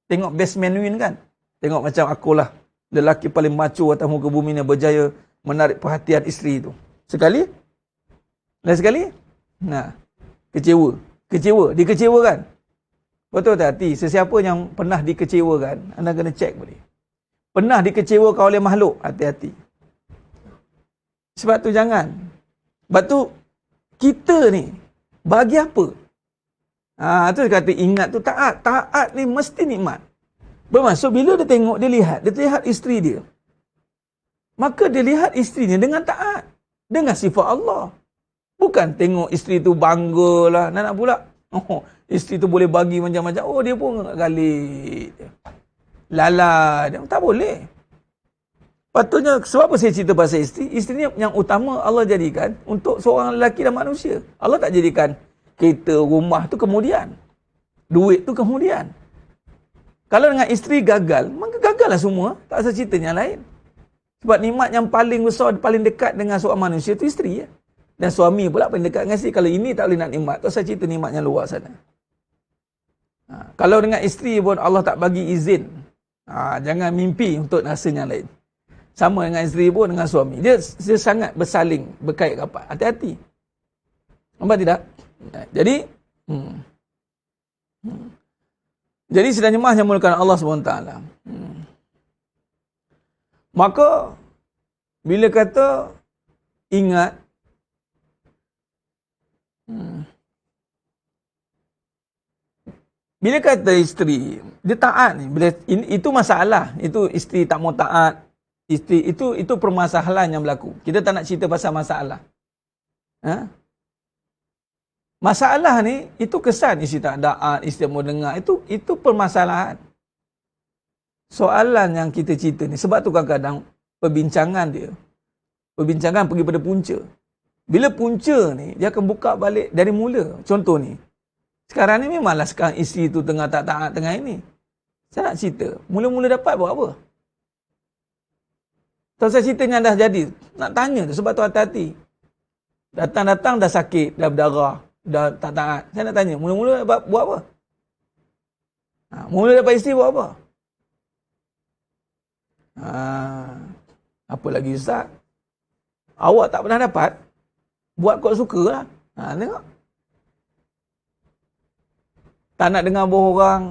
Tengok best man win kan? Tengok macam akulah lelaki paling macho atas muka bumi ni, berjaya menarik perhatian isteri itu. Sekali? Lain sekali? Kecewa. Dikecewakan. Betul tak hati? Sesiapa yang pernah dikecewakan, anda kena cek boleh. Pernah dikecewakan oleh makhluk, hati-hati. Sebab tu jangan. Sebab tu, kita ni, bagi apa? Tu kata ingat tu taat. Taat ni mesti nikmat. Bermaksud bila dia tengok, dia lihat isteri dia. Maka dia lihat isteri dia dengan taat. Dengan sifat Allah. Bukan tengok isteri tu banggalah. Nak pula. Isteri tu boleh bagi macam-macam. Dia pun galik. Lala dia. Tak boleh. Patutnya, sebab apa saya cerita pasal isteri? Isteri ni yang utama Allah jadikan untuk seorang lelaki dan manusia. Allah tak jadikan kereta, rumah tu kemudian. Duit tu kemudian. Kalau dengan isteri gagal, maka gagallah semua. Tak usah cerita yang lain. Sebab nikmat yang paling besar, paling dekat dengan seorang manusia tu isteri. Ya? Dan suami pula paling dekat dengan isteri. Kalau ini tak boleh nak nikmat, tak usah cerita nikmat yang luar sana. Kalau dengan isteri pun Allah tak bagi izin Jangan mimpi untuk rasa yang lain. Sama dengan isteri pun dengan suami. Dia sangat bersaling, berkait rapat. Hati-hati. Nampak tidak? Jadi, jadi sedang jemaah yang mulakan Allah SWT. Maka, bila kata ingat, bila kata isteri, dia taat ni. Bila, itu masalah. Itu isteri tak mau taat. Isteri, itu permasalahan yang berlaku. Kita tak nak cerita pasal masalah. Masalah ni, itu kesan isteri tak taat, isteri mau dengar. Itu permasalahan. Soalan yang kita cerita ni, sebab tu kadang-kadang perbincangan dia, perbincangan pergi pada punca. Bila punca ni, dia akan buka balik dari mula. Contoh ni, sekarang ni memanglah sekarang isteri tu tengah tak taat tengah ini. Saya nak cerita, mula-mula dapat buat apa? Tahu saya cerita yang dah jadi, nak tanya tu sebab tu hati-hati. Datang-datang dah sakit, dah berdarah, dah tak taat. Saya nak tanya, mula-mula buat apa? Mula dapat isteri buat apa? Apa lagi Ustaz? Awak tak pernah dapat? Buat kot suka lah. Tengok. Tak nak dengar bohong orang.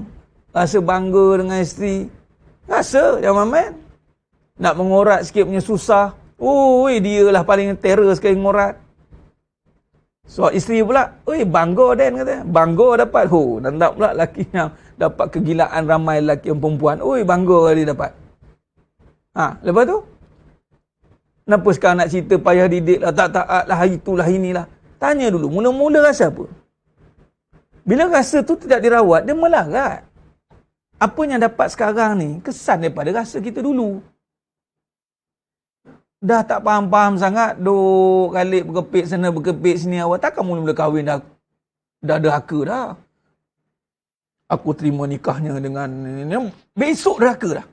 Rasa bangga dengan isteri. Rasa, jangan main. Nak mengorat sikit punya susah. Dia lah paling terror sekali mengorat. So, isteri pula, bangga Dan kata. Bangga dapat. Nampak pula lelaki yang dapat kegilaan ramai lelaki yang perempuan. Bangga dia dapat. Lepas tu? Kenapa sekarang nak cerita payah didik lah, tak taat lah, itulah inilah. Tanya dulu, mula-mula rasa apa? Bila rasa tu tidak dirawat, dia melarat. Apa yang dapat sekarang ni, kesan daripada rasa kita dulu. Dah tak faham-faham sangat, duk kalik berkepit sana, berkepit sini, awak takkan mula-mula kahwin dah derhaka dah. Aku terima nikahnya dengan besok derhaka dah.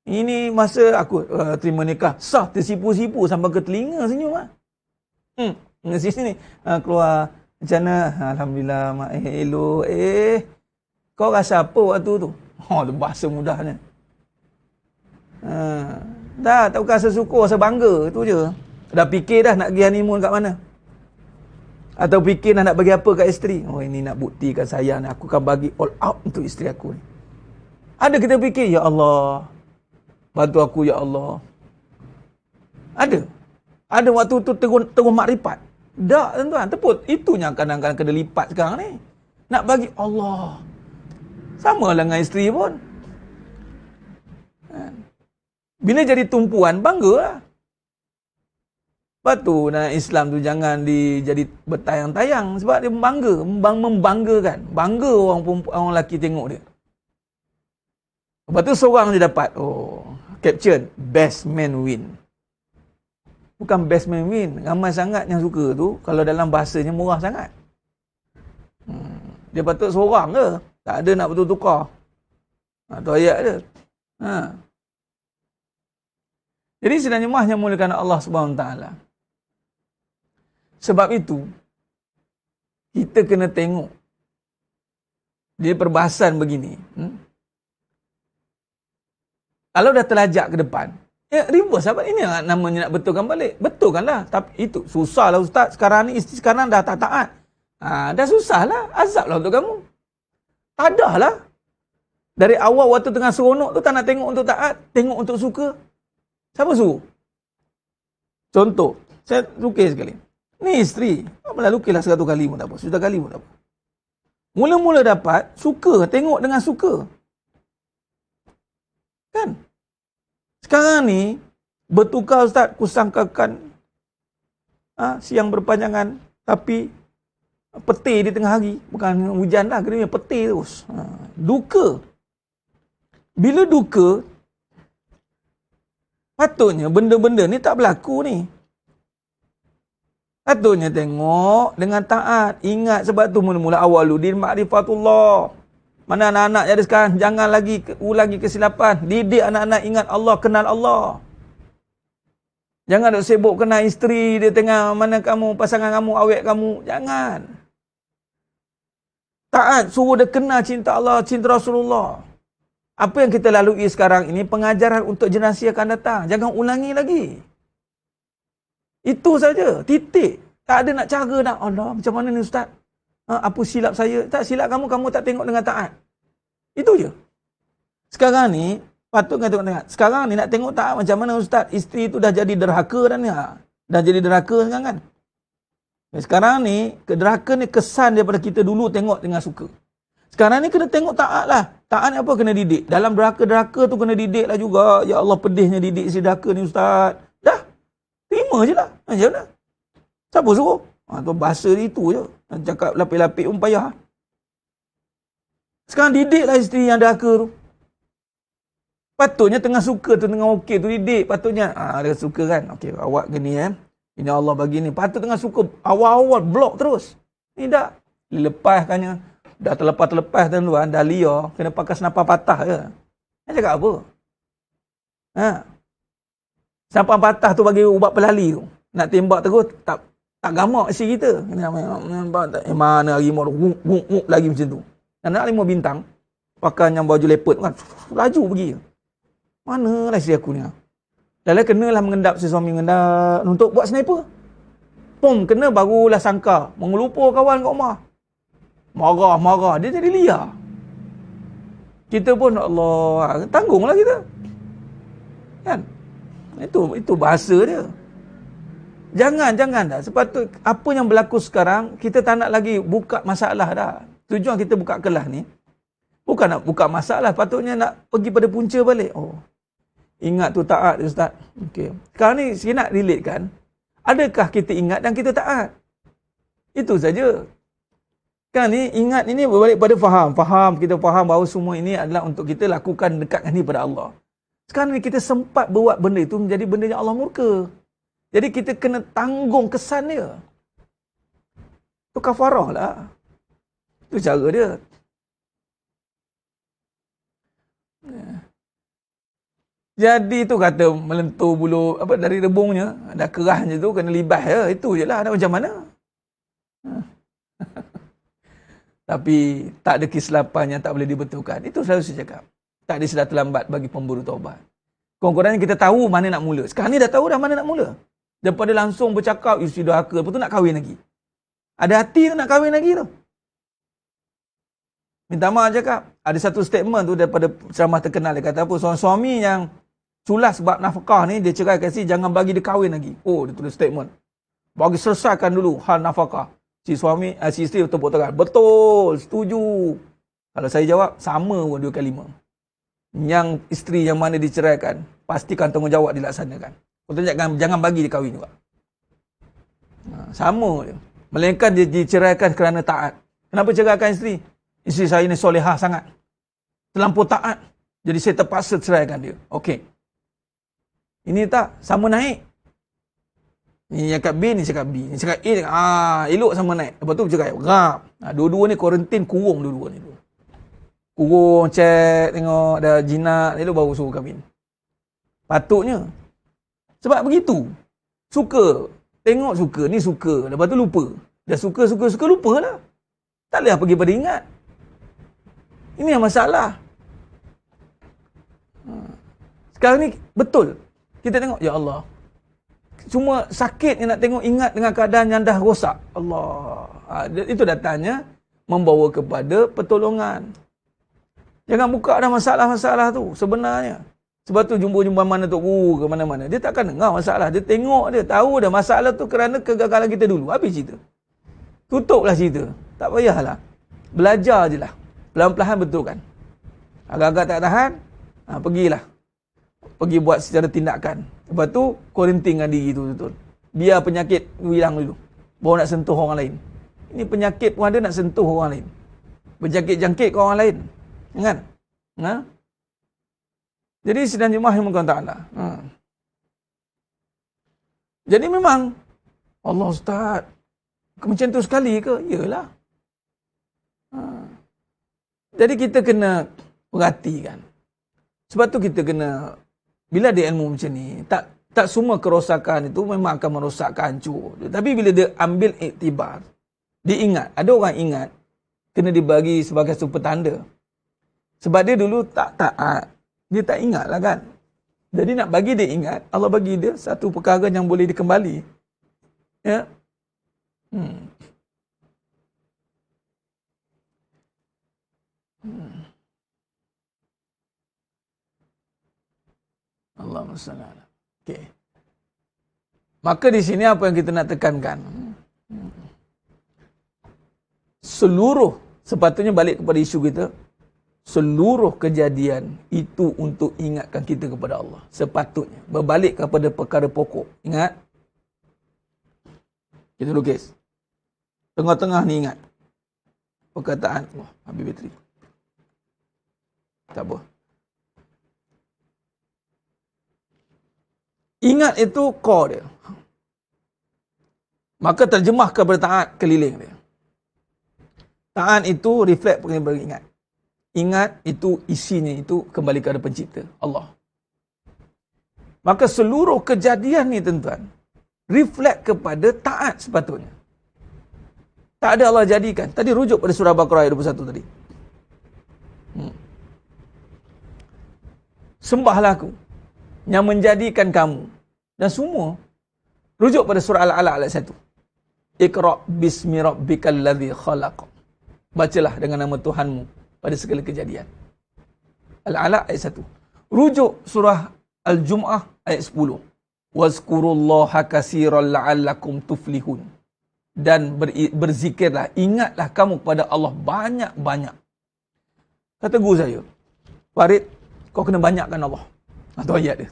Ini masa aku terima nikah, sah tersipu-sipu sampai ke telinga senyum lah. Sini keluar macam mana? Alhamdulillah mak elok. Kau rasa apa waktu tu? Tu bahasa mudahnya. Tak rasa syukur, rasa bangga, tu je. Dah fikir dah nak pergi honeymoon kat mana? Atau fikir nak bagi apa kat isteri? Ini nak buktikan sayang, aku akan bagi all out untuk isteri aku ni. Ada kita fikir, ya Allah, bantu aku ya Allah. Ada waktu tu terus makrifat. Tak tuan-tuan, teput. Itunya kadang-kadang kena lipat sekarang ni. Nak bagi Allah. Sama lah dengan isteri pun. Bila jadi tumpuan, bangga lah. Lepas tu, Islam tu jangan jadi bertayang-tayang. Sebab dia membanggakan. Bangga orang lelaki tengok dia. Lepas tu seorang dia dapat. Caption, best man win. Bukan best man win. Ramai sangat yang suka tu. Kalau dalam bahasanya murah sangat. Dia patut seorang ke? Tak ada nak bertukar. Tu ayat dia. Jadi sedang jemaah yang mulakan Allah SWT. Sebab itu, kita kena tengok. Dia perbahasan begini. Kalau dah terlajak ke depan, reverse apa ini namanya nak betulkan balik. Betulkanlah. Tapi itu susahlah Ustaz. Sekarang ni isteri sekarang dah tak taat. Dah susahlah. Azablah untuk kamu. Adahlah. Dari awal waktu tengah seronok tu tak nak tengok untuk taat, tengok untuk suka. Siapa suruh? Contoh, saya lukis sekali. Ni isteri. Apalah lukislah 100 kali pun tak apa. 100 kali pun tak apa. Mula-mula dapat, suka. Tengok dengan suka. Kan? Sekarang ni, bertukar Ustaz, kusangkakan siang berpanjangan, tapi petir di tengah hari. Bukan hujan dah, kena petir terus. Duka. Bila duka, patutnya benda-benda ni tak berlaku ni. Patutnya tengok dengan taat. Ingat sebab tu mula-mula awaludin ma'rifatullah. Mana anak-anak jadi sekarang, jangan lagi ulangi kesilapan. Didik anak-anak ingat Allah, kenal Allah. Jangan duk sibuk kenal isteri dia tengah mana kamu, pasangan kamu, awet kamu. Jangan. Taat, suruh dia kenal cinta Allah, cinta Rasulullah. Apa yang kita lalui sekarang ini pengajaran untuk generasi akan datang. Jangan ulangi lagi. Itu saja. Titik. Tak ada nak cara nak. Allah, macam mana ni Ustaz? Apa silap saya? Tak, silap kamu tak tengok dengan taat. Itu je. Sekarang ni, patut kata tengok. Sekarang ni nak tengok taat macam mana Ustaz? Isteri tu dah jadi derhaka dah ni. Dah jadi derhaka sekarang kan? Sekarang ni, derhaka ni kesan daripada kita dulu tengok dengan suka. Sekarang ni kena tengok taat lah. Taat ni apa? Kena didik. Dalam derhaka-derhaka tu kena didik lah juga. Ya Allah, pedihnya didik si derhaka ni Ustaz. Dah. Terima je lah. Macam mana? Siapa suruh? Tu bahasa dia itu je. Cakap lapik-lapik pun payah. Sekarang didik lah isteri yang derhaka tu. Patutnya tengah suka tu, tengah okey tu didik. Patutnya, dia suka kan? Okey, awak gini ini Allah bagi ni. Patut tengah suka. Awal-awal blok terus. Ni tak. Lepaskannya. Dah terlepas-terlepas tuan, dah liar. Kena pakai senapan patah je. Dia cakap apa? Senapan patah tu bagi ubat pelali tu. Nak tembak terus, tak gamak isi kita. Mana harimau tu, nguk lagi macam tu. Nak harimau bintang, pakai yang baju lepot kan, laju pergi. Manalah isteri aku ni. Dah kenalah mengendap si suami mengendap untuk buat sniper. Pom, kena barulah sangka. Mengelupa kawan kat rumah. Marah. Dia jadi liar. Kita pun, Allah, tanggunglah kita. Kan? Itu bahasa dia. Jangan dah. Sepatut apa yang berlaku sekarang, kita tak nak lagi buka masalah dah. Tujuan kita buka kelas ni, bukan nak buka masalah. Patutnya nak pergi pada punca balik. Oh, ingat tu taat Ustaz. Okey. Sekarang ni saya nak relate kan. Adakah kita ingat dan kita taat? Itu saja. Kan ni ingat ini berbalik pada faham. Kita faham bahawa semua ini adalah untuk kita lakukan dekatkan ni pada Allah. Sekarang ni kita sempat buat benda itu menjadi benda yang Allah murka. Jadi kita kena tanggung kesan dia. Itu kafarah lah. Itu cara dia. Jadi tu kata melentur bulu apa dari rebungnya, ada kerahnya tu kena libas ya. Itu je lah. Nak macam mana? Tapi tak ada kesilapan yang tak boleh dibetulkan. Itu selalu saya cakap. Tak ada istilah terlambat bagi pemburu taubat. Kurang-kurangnya kita tahu mana nak mula. Sekarang ni dah tahu dah mana nak mula. Daripada langsung bercakap, isteri derhaka, lepas tu nak kahwin lagi. Ada hati tu nak kahwin lagi tu. Minta maaf cakap. Ada satu statement tu daripada ceramah terkenal. Dia kata apa? Seorang suami yang culas sebab nafkah ni, dia cerai kasi, jangan bagi dia kahwin lagi. Oh, dia tulis statement. Bagi selesaikan dulu hal nafkah. Si isteri tepuk tangan. Betul, setuju. Kalau saya jawab, sama pun dua kalimah. Yang isteri yang mana diceraikan, pastikan tanggungjawab dilaksanakan. Jangan bagi dia kahwin juga. Sama je. Melainkan dia diceraikan kerana taat. Kenapa ceraikan isteri? Isteri saya ni solehah sangat. Terlampau taat. Jadi saya terpaksa ceraikan dia. Okey. Ini tak, sama naik. Ni cakap B, ni cakap B. Ni cakap A, elok sama naik. Lepas tu bercerai. Rap. Dua-dua ni kuarantin, kurung dua-dua ni. Kurung, cek, tengok, dah jinak, elok baru suruh kahwin. Patutnya. Sebab begitu. Suka. Tengok suka, ni suka. Lepas tu lupa. Dah suka, lupa lah. Tak boleh pergi pada ingat. Ini yang masalah. Sekarang ni, betul. Kita tengok, ya Allah. Cuma sakit yang nak tengok ingat dengan keadaan yang dah rosak. Allah. Itu datanya membawa kepada pertolongan. Jangan buka dah masalah-masalah tu sebenarnya. Sebab tu jumpa-jumpa mana Tok Guru ke mana-mana. Dia takkan dengar masalah. Dia tengok dia. Tahu dah masalah tu kerana kegagalan kita dulu. Habis cerita. Tutuplah cerita. Tak payahlah. Belajar je lah. Pelan-pelan betulkan. Agak-agak tak tahan, pergilah. Pergi buat secara tindakan. Lepas tu, kuarantinkan diri tu betul. Biar penyakit hilang dulu. Baru nak sentuh orang lain. Ini penyakit pun ada nak sentuh orang lain. Berjangkit-jangkit ke orang lain. Kan? Jadi sidang jemaah yang Allah Ta'ala. Jadi memang, Allah Ustaz, macam tu sekali ke? Yalah. Jadi kita kena perhatikan. Sebab tu kita kena, bila ada ilmu macam ni, tak semua kerosakan itu memang akan merosakkan, hancur. Tapi bila dia ambil iktibar, dia ingat, ada orang ingat, kena dibagi sebagai satu petanda. Sebab dia dulu tak taat. Dia tak ingat lah kan. Jadi nak bagi dia ingat, Allah bagi dia satu perkara yang boleh dikembali. Ya. Allahumma salli ala. Okey. Maka di sini apa yang kita nak tekankan? Seluruh, sepatutnya balik kepada isu kita, seluruh kejadian itu untuk ingatkan kita kepada Allah. Sepatutnya berbalik kepada perkara pokok. Ingat? Kita lukis. Tengah-tengah ni ingat. Perkataan, wah, habis bateri. Tak apa. Ingat itu core dia. Maka terjemah kepada taat keliling dia. Taat itu reflect kepada ingat. Ingat itu isinya itu kembali kepada pencipta, Allah. Maka seluruh kejadian ni tuan-tuan, reflect kepada taat sepatutnya. Tak ada Allah jadikan. Tadi rujuk pada surah Baqarah ayat 21 tadi. Sembahlah aku yang menjadikan kamu. Dan semua rujuk pada surah Al-Alaq ayat 1. Iqra' bismi rabbikal ladzi khalaq. Bacalah dengan nama Tuhanmu pada segala kejadian. Al-Alaq ayat 1. Rujuk surah Al-Jum'ah ayat 10. Wazkurullaha katsiran la'allakum tuflihun. Dan berzikirlah, ingatlah kamu kepada Allah banyak-banyak. Kata guru saya, Farid, kau kena banyakkan Allah. Atau ayat dia.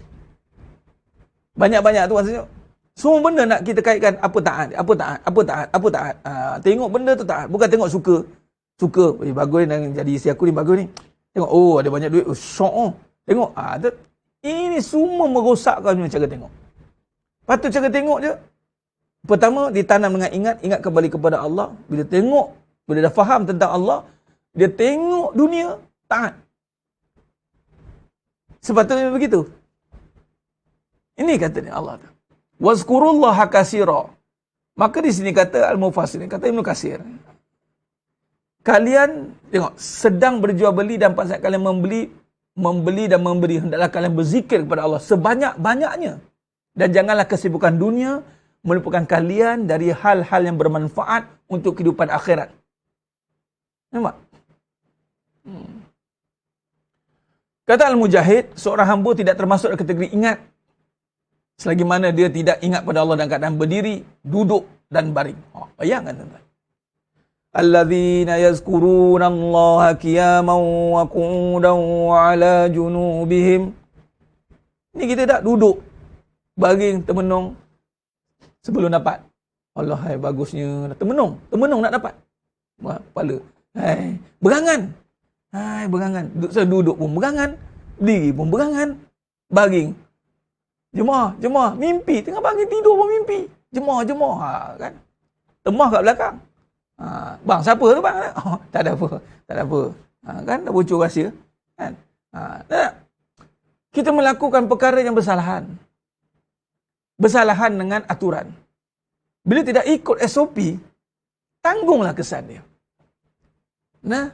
Banyak-banyak tu maksudnya, semua benda nak kita kaitkan apa taat, apa taat, apa taat, apa taat. Tengok benda tu taat, bukan tengok suka. Suka, bagus nak jadi isteri aku ni, bagus ni. Tengok, oh ada banyak duit, oh syok oh. Tengok, ini semua merosakkan cara tengok. Patut cara tengok je. Pertama, ditanam dengan ingat kembali kepada Allah. Bila tengok, bila dah faham tentang Allah, dia tengok dunia, taat. Sepatutnya begitu. Ini katanya Allah. Wazkurullaha katsira. Maka di sini kata Al-Mufassirin, kata Ibnu Katsir, kalian tengok sedang berjual beli dan pada saat kalian membeli dan memberi, hendaklah kalian berzikir kepada Allah sebanyak-banyaknya. Dan janganlah kesibukan dunia melupakan kalian dari hal-hal yang bermanfaat untuk kehidupan akhirat. Nampak? Kata Al-Mujahid, seorang hamba tidak termasuk dalam kategori ingat selagi mana dia tidak ingat pada Allah dalam keadaan berdiri, duduk dan baring. Bayangkan tuan-tuan. Alladzina yazkuruna Allah qiyaman wa qu'udan wa 'ala junubihim. Ni kita tak duduk, baring, termenung sebelum dapat. Allah, hai bagusnya termenung nak dapat. Kepala. Hai, berangan. Hai, berangan. Saya duduk pun berangan, diri pun berangan, baring. Jemaah, mimpi. Tengah pagi tidur pun mimpi. Jemaah, kan. Temah kat belakang. Bang, siapa tu bang? Tak ada apa. Kan, dah bocor rahsia. Kan? Tak. Kita melakukan perkara yang bersalahan dengan aturan. Bila tidak ikut SOP, tanggunglah kesan dia. Nah,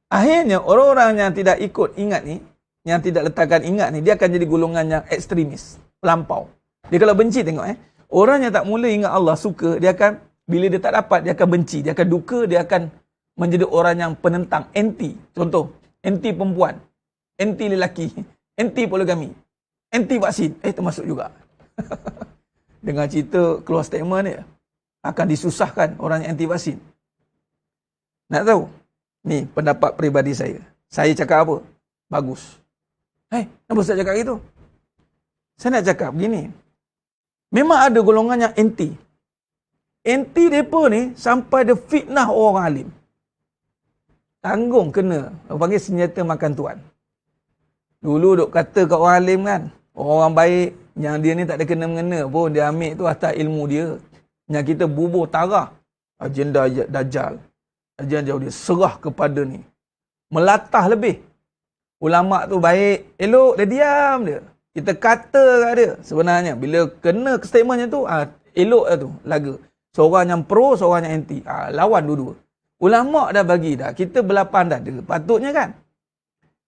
akhirnya orang-orang yang tidak ikut ingat ni, yang tidak letakkan ingat ni, dia akan jadi golongan yang ekstremis, pelampau. Dia kalau benci tengok orang yang tak mula ingat Allah, suka, dia akan, bila dia tak dapat, dia akan benci, dia akan duka, dia akan menjadi orang yang penentang, anti. Contoh, anti perempuan, anti lelaki, anti poligami, anti vaksin, termasuk juga. Dengan cerita keluar statement dia, akan disusahkan orang yang anti vaksin. Nak tahu? Ni pendapat peribadi saya. Saya cakap apa? Bagus. Kenapa saya cakap gitu? Saya nak cakap begini. Memang ada golongan yang anti. Anti mereka ni sampai dia fitnah orang alim. Tanggung kena. Orang panggil senjata makan tuan. Dulu duk kata kat orang alim kan, orang baik, yang dia ni tak ada kena-mengena pun, dia ambil tu atas ilmu dia. Yang kita bubur tarah agenda Dajjal. Agenda jauh dia serah kepada ni. Melatah lebih. Ulama' tu baik, elok, dia diam dia. Kita kata kat dia. Sebenarnya, bila kena statementnya tu, elok lah tu, laga. Seorang yang pro, seorang yang anti. Lawan dua-dua. Ulama' dah bagi dah. Kita berlapan dah. Patutnya kan?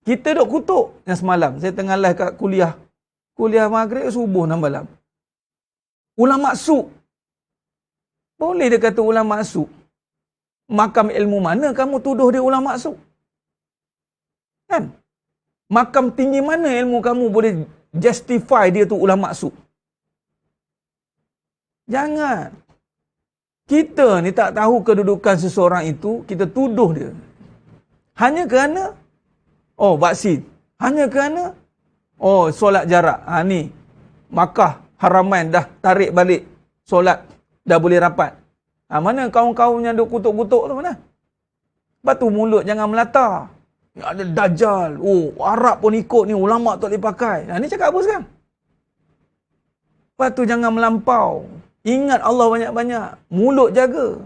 Kita duk kutuk yang semalam. Saya tengah live kat kuliah maghrib subuh 6 malam. Ulama su. Boleh dia kata ulama su? Makam ilmu mana kamu tuduh dia ulama su? Kan? Makam tinggi mana ilmu kamu boleh justify dia tu ulama su? Jangan. Kita ni tak tahu kedudukan seseorang itu, kita tuduh dia. Hanya kerana vaksin. Hanya kerana solat jarak. Ni Makkah Haramain dah tarik balik solat, dah boleh rapat. Mana kaum-kaum yang duk kutuk-kutuk tu mana? Lepas tu mulut jangan melata. Ada Dajjal. Arab pun ikut ni, ulama tak boleh pakai. Ni cakap apa sekarang? Lepas tu jangan melampau. Ingat Allah banyak-banyak. Mulut jaga.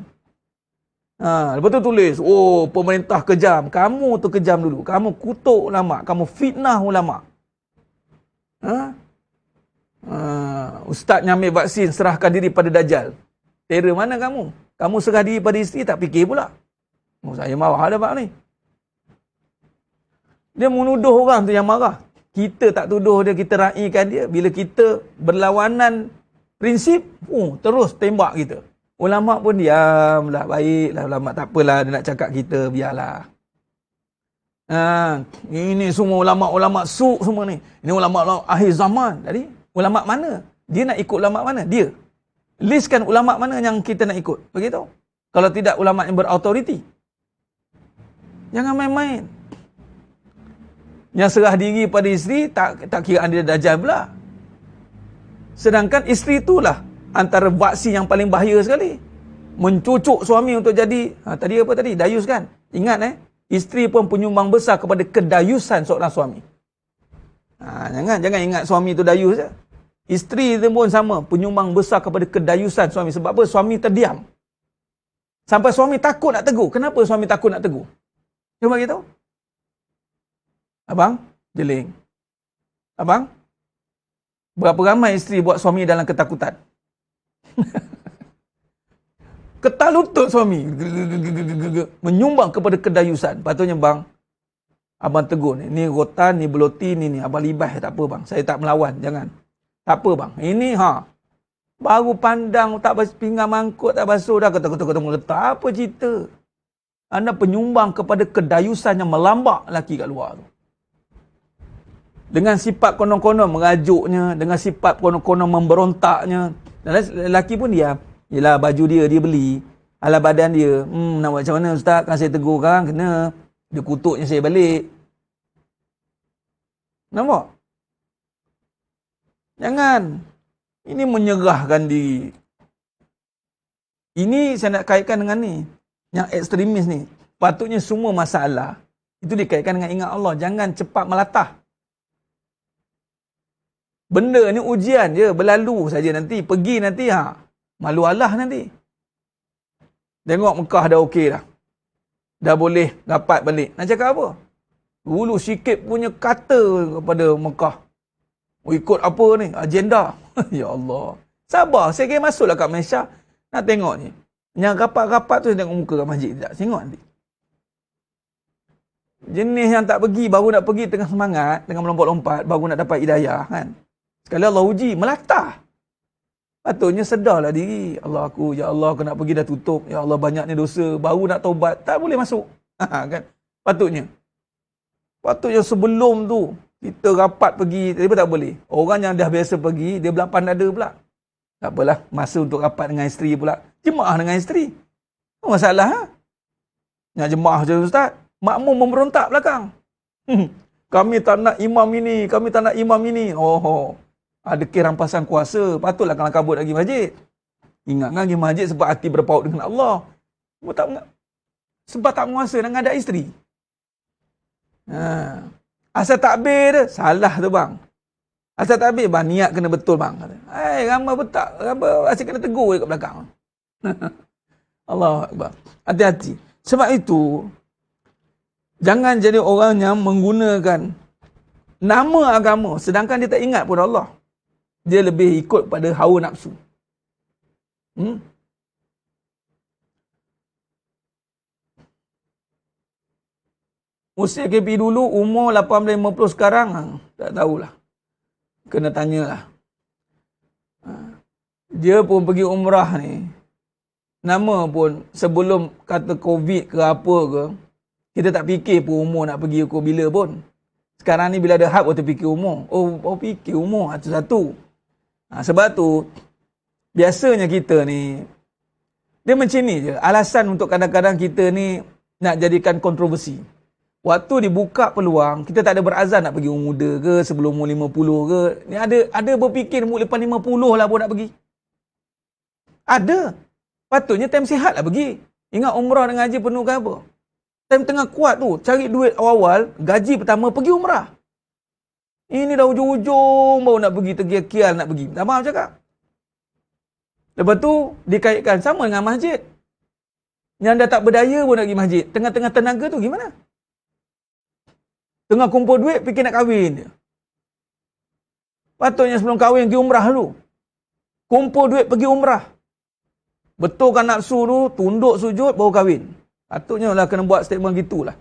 Lepas tu tulis, pemerintah kejam. Kamu tu kejam dulu. Kamu kutuk ulama. Kamu fitnah ulama. Ustaz yang ambil vaksin serahkan diri pada Dajjal. Terror mana kamu? Kamu serah diri pada isteri tak fikir pula. Saya marah dah bang ni. Dia menuduh orang tu yang marah. Kita tak tuduh dia, kita raikan dia. Bila kita berlawanan prinsip, terus tembak kita. Ulama pun diamlah, baiklah ulama, tak apalah dia nak cakap kita, biarlah. Ini semua ulama-ulama su semua ni. Ini ulama-ulama akhir zaman. Jadi, ulama mana? Dia nak ikut ulama mana? Dia. Listkan ulama mana yang kita nak ikut. Begitu. Kalau tidak ulama yang berautoriti. Jangan main-main. Yang serah diri pada isteri, tak kira dia dajjal pula. Sedangkan isteri itulah antara vaksi yang paling bahaya sekali. Mencucuk suami untuk jadi, tadi apa tadi? Dayus kan? Ingat isteri pun penyumbang besar kepada kedayusan seorang suami. Jangan ingat suami itu dayus je. Isteri itu pun sama, penyumbang besar kepada kedayusan suami. Sebab apa? Suami terdiam. Sampai suami takut nak tegur. Kenapa suami takut nak tegur? Cuba kita tahu. Abang, jeling. Abang, berapa ramai isteri buat suami dalam ketakutan? Ketal lutut suami. Menyumbang kepada kedayusan. Patutnya bang, abang tegur ni. Ni rotan, ni beloti, ni. Abang libas, tak apa bang. Saya tak melawan, jangan. Tak apa bang. Ini baru pandang, tak pinggang mangkuk, tak basuh dah. Kata-kata meletak. Apa cerita? Anda penyumbang kepada kedayusan yang melambak lelaki kat luar tu. Dengan sifat konon-konon merajuknya, dengan sifat konon-konon memberontaknya. Dan lelaki pun diam. Yelah, baju dia beli. Alah badan dia. Nak buat macam mana ustaz? Kan saya tegur kan, kena. Dia kutuknya saya balik. Nampak? Jangan. Ini menyerahkan diri. Ini saya nak kaitkan dengan ni. Yang ekstremis ni. Patutnya semua masalah itu dikaitkan dengan ingat Allah. Jangan cepat melatah. Benda ni ujian je, berlalu saja nanti, pergi nanti malu Allah nanti. Tengok Mekah dah okey dah. Dah boleh dapat balik. Nak cakap apa? Dulu sikit punya kata kepada Mekah. Ikut apa ni? Agenda. Ya Allah. Sabar, saya kira masuklah kat Malaysia. Nak tengok ni. Yang rapat-rapat tu tengok muka kat masjid tidak. Tengok nanti. Jenis yang tak pergi, baru nak pergi tengah semangat, tengah melompat-lompat, baru nak dapat hidayah kan. Sekali Allah uji, melatah. Patutnya sedarlah diri. Ya Allah, aku nak pergi dah tutup. Ya Allah, banyaknya dosa. Baru nak taubat, tak boleh masuk. Kan? Patutnya sebelum tu, kita rapat pergi, tapi tak boleh. Orang yang dah biasa pergi, dia belapan dada pula. Tak apalah, masa untuk rapat dengan isteri pula. Jemaah dengan isteri. Apa masalah? Nak jemaah je ustaz. Makmum memberontak belakang. Kami tak nak imam ini, kami tak nak imam ini. Ada kes rampasan kuasa, patutlah kalang kabut lagi masjid. Ingat kan pergi masjid sebab hati berpaut dengan Allah. Sebab tak menguasa nak ngadak isteri. Asal takbir dia, salah tu bang. Asal takbir, bang, niat kena betul bang. Ramai betak, asyik kena tegur kat belakang. Allahu Akbar. Hati-hati. Sebab itu, jangan jadi orang yang menggunakan nama agama sedangkan dia tak ingat pun Allah. Dia lebih ikut pada hawa nafsu. Usia KP dulu, umur 18-50 sekarang, tak tahulah. Kena tanyalah. Dia pun pergi umrah ni. Nama pun sebelum kata COVID ke apa ke, kita tak fikir pun umur nak pergi ukur bila pun. Sekarang ni bila ada had, kita fikir umur. Oh fikir umur, satu-satu. Sebab tu, biasanya kita ni, dia macam ni je. Alasan untuk kadang-kadang kita ni nak jadikan kontroversi. Waktu dibuka peluang, kita tak ada berazam nak pergi umur muda ke, sebelum umur 50 ke. Ni ada berfikir umur lepas 50 lah pun nak pergi. Ada. Patutnya time sihat lah pergi. Ingat umrah dengan haji penuh ke apa? Time tengah kuat tu, cari duit awal-awal, gaji pertama pergi umrah. Ini dah ujung-ujung baru nak pergi, terkial-kial nak pergi. Tak maaf cakap. Lepas tu, dikaitkan sama dengan masjid. Yang dah tak berdaya pun nak pergi masjid. Tengah-tengah tenaga tu gimana? Tengah kumpul duit, fikir nak kahwin je. Patutnya sebelum kahwin pergi umrah dulu. Kumpul duit pergi umrah. Betulkan nafsu tu, tunduk sujud, baru kahwin. Patutnya lah kena buat statement gitulah.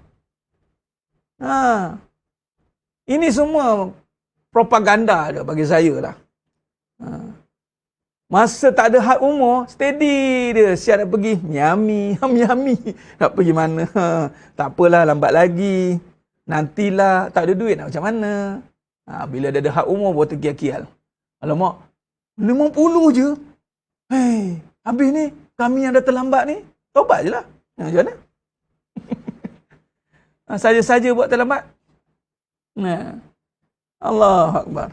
Ini semua propaganda je bagi saya lah. Masa tak ada had umur, steady dia. Siap nak pergi, Miami. Nak pergi mana? Tak apalah, lambat lagi. Nantilah, tak ada duit nak macam mana? Bila dah ada had umur, baru terkial-kial. Alamak, 50 je. Hei, habis ni, kami yang dah terlambat ni, tobat je lah. Macam mana? Saja-saja buat terlambat. Allahu Akbar.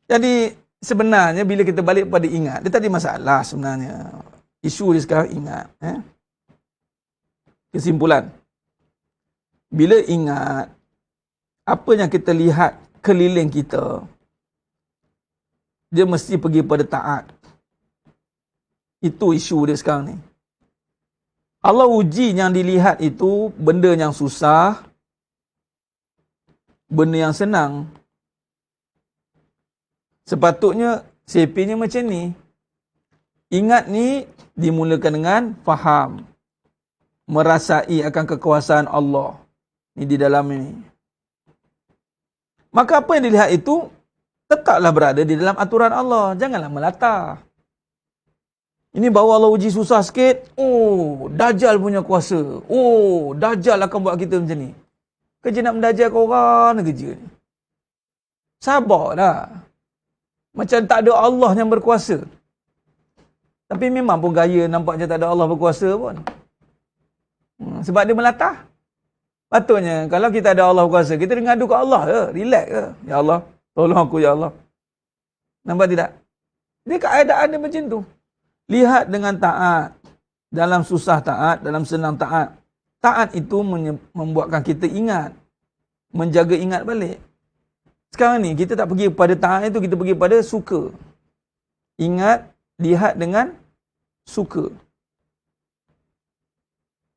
Jadi, sebenarnya bila kita balik pada ingat, dia tadi masalah sebenarnya. Isu dia sekarang ingat. Kesimpulan. Bila ingat, apa yang kita lihat keliling kita, dia mesti pergi pada taat. Itu isu dia sekarang ni. Allah uji yang dilihat itu benda yang susah, benda yang senang. Sepatutnya CP-nya macam ni. Ingat ni dimulakan dengan faham. Merasai akan kekuasaan Allah. Ni di dalam ini. Maka apa yang dilihat itu, tetaplah berada di dalam aturan Allah. Janganlah melata. Ini baru Allah uji susah sikit. Oh, Dajjal punya kuasa. Oh, Dajjal akan buat kita macam ni. Kerja nak mendajalkan orang kerja ni. Sabarlah. Macam tak ada Allah yang berkuasa. Tapi memang pun gaya nampak macam tak ada Allah berkuasa pun. Sebab dia melatah. Patutnya kalau kita ada Allah berkuasa, kita ngadu ke Allah je. Relax je. Ya Allah, tolong aku ya Allah. Nampak tidak? Dia keadaan dia macam tu. Lihat dengan taat. Dalam susah taat, dalam senang taat. Taat itu membuatkan kita ingat. Menjaga ingat balik. Sekarang ni, kita tak pergi pada taat itu, kita pergi pada suka. Ingat, lihat dengan suka.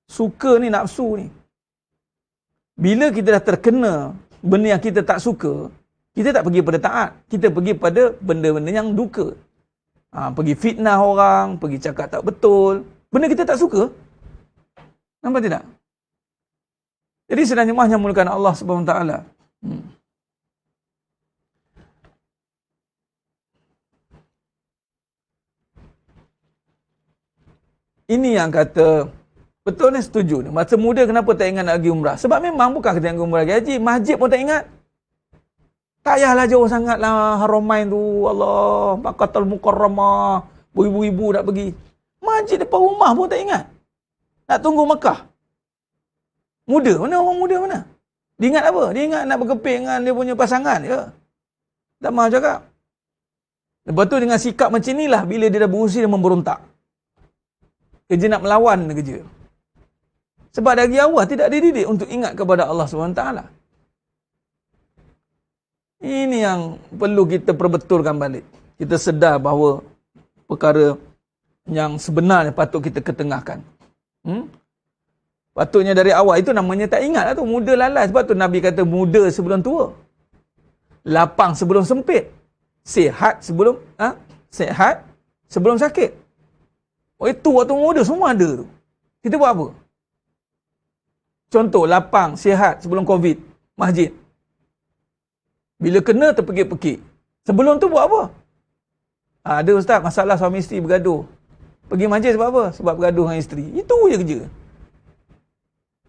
Suka ni nafsu ni. Bila kita dah terkena benda yang kita tak suka, kita tak pergi pada taat. Kita pergi pada benda-benda yang duka. Pergi fitnah orang, pergi cakap tak betul. Benda kita tak suka. Nampak tidak? Jadi sebenarnya mahnya mulakan Allah SWT. Ini yang kata, betul ni setuju ni. Masa muda kenapa tak ingat nak pergi umrah? Sebab memang bukan kita yang umrah lagi haji. Masjid pun tak ingat. Tak payahlah jauh sangat lah Haramain tu. Allah, Makatul Mukarramah. Ibu-ibu nak pergi. Masjid depan rumah pun tak ingat. Nak tunggu Mekah. Muda mana orang muda mana? Dia ingat apa? Dia ingat nak berkeping dengan dia punya pasangan ke? Tak mahu cakap. Lepas tu dengan sikap macam inilah bila dia dah berusia dia memberontak. Kerja nak melawan kerja. Sebab dari awal tidak dididik untuk ingat kepada Allah SWT. Ini yang perlu kita perbetulkan balik. Kita sedar bahawa perkara yang sebenarnya patut kita ketengahkan. Patutnya dari awal itu namanya tak ingat lah tu. Muda lalai. Sebab tu Nabi kata muda sebelum tua. Lapang sebelum sempit. Sihat sebelum sihat sebelum sakit. Oh itu waktu muda semua ada tu. Kita buat apa? Contoh, lapang, sihat sebelum COVID, masjid. Bila kena terpekik-pekik. Sebelum tu buat apa? Ada ustaz, masalah suami isteri bergaduh. Pergi masjid sebab apa? Sebab bergaduh dengan isteri. Itu je kerja.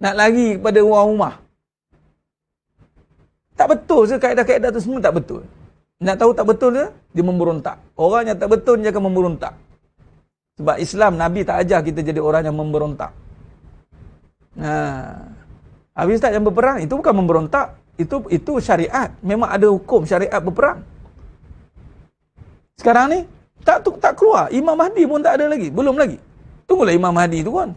Nak lari kepada orang rumah. Tak betul je kaedah-kaedah tu semua tak betul. Nak tahu tak betul dia? Dia memberontak. Orang yang tak betul dia akan memberontak. Sebab Islam, Nabi tak ajar kita jadi orang yang memberontak. Habis tak yang berperang, itu bukan memberontak. Itu syariat. Memang ada hukum syariat berperang. Sekarang ni, tak keluar. Imam Mahdi pun tak ada lagi. Belum lagi. Tunggulah Imam Mahdi tu kan.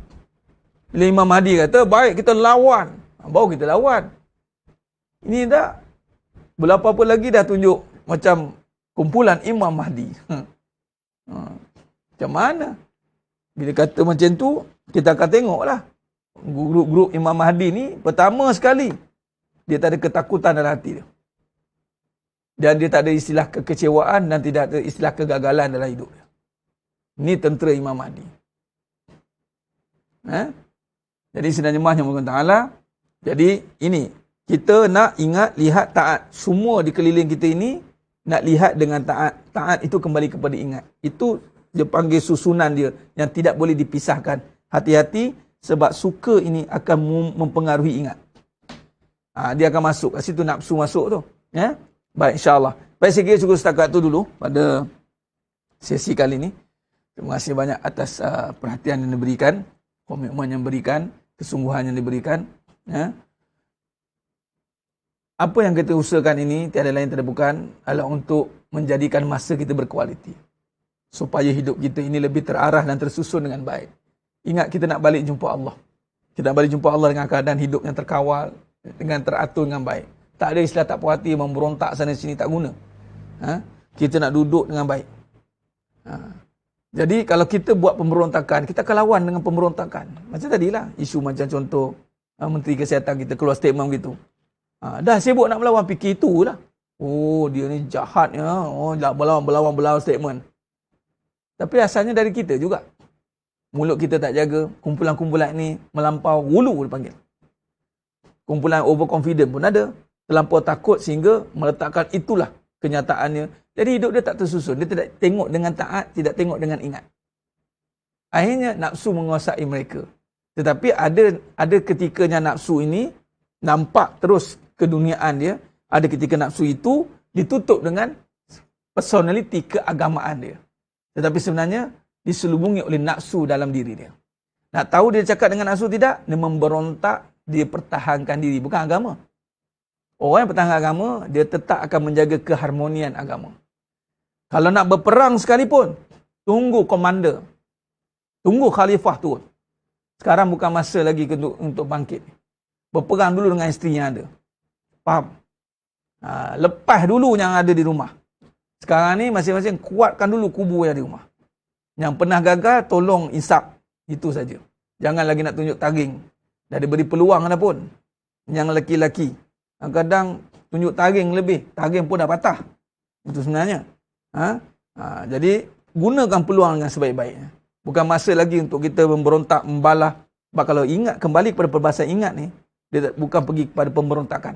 Bila Imam Mahdi kata, baik kita lawan. Baru kita lawan. Ini dah, berapa apa lagi dah tunjuk macam kumpulan Imam Mahdi. Macam mana? Bila kata macam tu, kita akan tengoklah. Grup-grup Imam Mahdi ni, pertama sekali, dia tak ada ketakutan dalam hati dia. Dan dia tak ada istilah kekecewaan dan tidak ada istilah kegagalan dalam hidup dia. Ini tentera Imam Mahdi. Jadi sedang jemaahnya Allah Ta'ala. Jadi ini, kita nak ingat, lihat, taat. Semua di keliling kita ini, nak lihat dengan taat. Taat itu kembali kepada ingat. Itu dia panggil susunan dia, yang tidak boleh dipisahkan. Hati-hati, sebab suka ini akan mempengaruhi ingat. Dia akan masuk. Kat situ nafsu masuk tu. Ya? Baik, insyaAllah. Baik, saya kira cukup setakat tu dulu pada sesi kali ini. Terima kasih banyak atas perhatian yang diberikan, komitmen yang diberikan, kesungguhan yang diberikan. Ya? Apa yang kita usahakan ini, tiada lain tiada bukan, adalah untuk menjadikan masa kita berkualiti. Supaya hidup kita ini lebih terarah dan tersusun dengan baik. Ingat, kita nak balik jumpa Allah. Kita nak balik jumpa Allah dengan keadaan hidup yang terkawal, dengan teratur dengan baik. Tak ada istilah tak puas hati, memberontak sana sini, tak guna. Kita nak duduk dengan baik. Jadi kalau kita buat pemberontakan, kita akan lawan dengan pemberontakan. Macam tadilah, isu macam contoh, Menteri Kesihatan kita keluar statement begitu. Dah sibuk nak melawan, fikir itulah. Oh, dia ni jahatnya. Oh, berlawan statement. Tapi asalnya dari kita juga. Mulut kita tak jaga, kumpulan-kumpulan ni melampau hulu dipanggil. Kumpulan overconfident pun ada. Terlampau takut sehingga meletakkan itulah kenyataannya. Jadi hidup dia tak tersusun. Dia tidak tengok dengan taat, tidak tengok dengan ingat. Akhirnya nafsu menguasai mereka. Tetapi ada ketikanya nafsu ini nampak terus keduniaan dia. Ada ketika nafsu itu ditutup dengan personality keagamaan dia. Tetapi sebenarnya diselubungi oleh nafsu dalam diri dia. Nak tahu dia cakap dengan nafsu tidak? Dia memberontak, dia pertahankan diri. Bukan agama. Orang yang pertahankan agama, dia tetap akan menjaga keharmonian agama. Kalau nak berperang sekalipun, tunggu komander. Tunggu khalifah turun. Sekarang bukan masa lagi untuk bangkit. Berperang dulu dengan isteri yang ada. Faham? Lepas dulu yang ada di rumah. Sekarang ni masing-masing kuatkan dulu kubu yang di rumah. Yang pernah gagal, tolong insap. Itu saja. Jangan lagi nak tunjuk taring. Dah diberi peluang dah pun. Yang lelaki-lelaki. Kadang tunjuk taring lebih. Taring pun dah patah. Itu sebenarnya. Jadi, gunakan peluang dengan sebaik-baiknya. Bukan masa lagi untuk kita memberontak, membalah. Sebab kalau ingat, kembali kepada perbahasan ingat ni, dia bukan pergi kepada pemberontakan.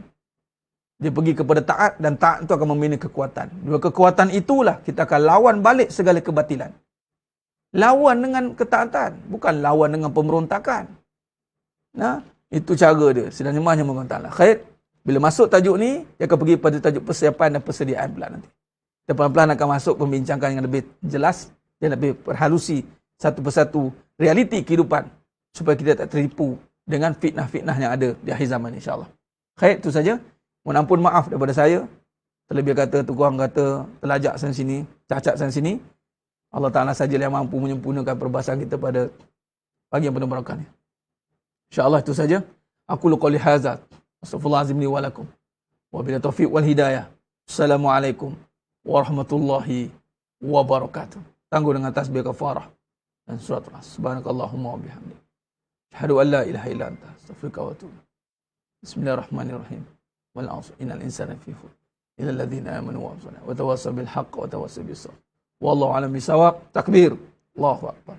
Dia pergi kepada taat, dan taat itu akan membina kekuatan. Dua kekuatan itulah kita akan lawan balik segala kebatilan. Lawan dengan ketaatan, bukan lawan dengan pemberontakan. Itu cara dia. Sedang jemaahnya Allah. Khair. Bila masuk tajuk ni, dia akan pergi pada tajuk persiapan dan persediaan pula nanti. Kita pelan-pelan akan masuk pembincangan yang lebih jelas dan lebih perhalusi satu persatu realiti kehidupan supaya kita tak tertipu dengan fitnah-fitnah yang ada di akhir zaman, insyaAllah. Khair, itu saja. Mohon ampun maaf daripada saya. Terlebih kata, kurang kata, terlajak sana sini, cacat sana sini. Allah Ta'ala saja yang mampu menyempurnakan perbahasan kita pada pagi yang penuh barakah ni. InsyaAllah itu saja. Aku qouli hadza. Astaghfirullahalazim li wa lakum. Wa bila taufiq wal hidayah. Assalamualaikum warahmatullahi wabarakatuh. Tangguh dengan tasbih kafarah dan surat Ras. Subhanakallahumma wa bihamdik. Asyhadu an la ilaha illa anta, astaghfiruka wa atubu. Bismillahirrahmanirrahim. Wal 'asr innal insana fi khusr illa alladhina amanu wa amanu wa tawassaw bil haqq wa tawassaw bis sabr. Wallahu a'lam bisawab. Takbir. Allahu akbar.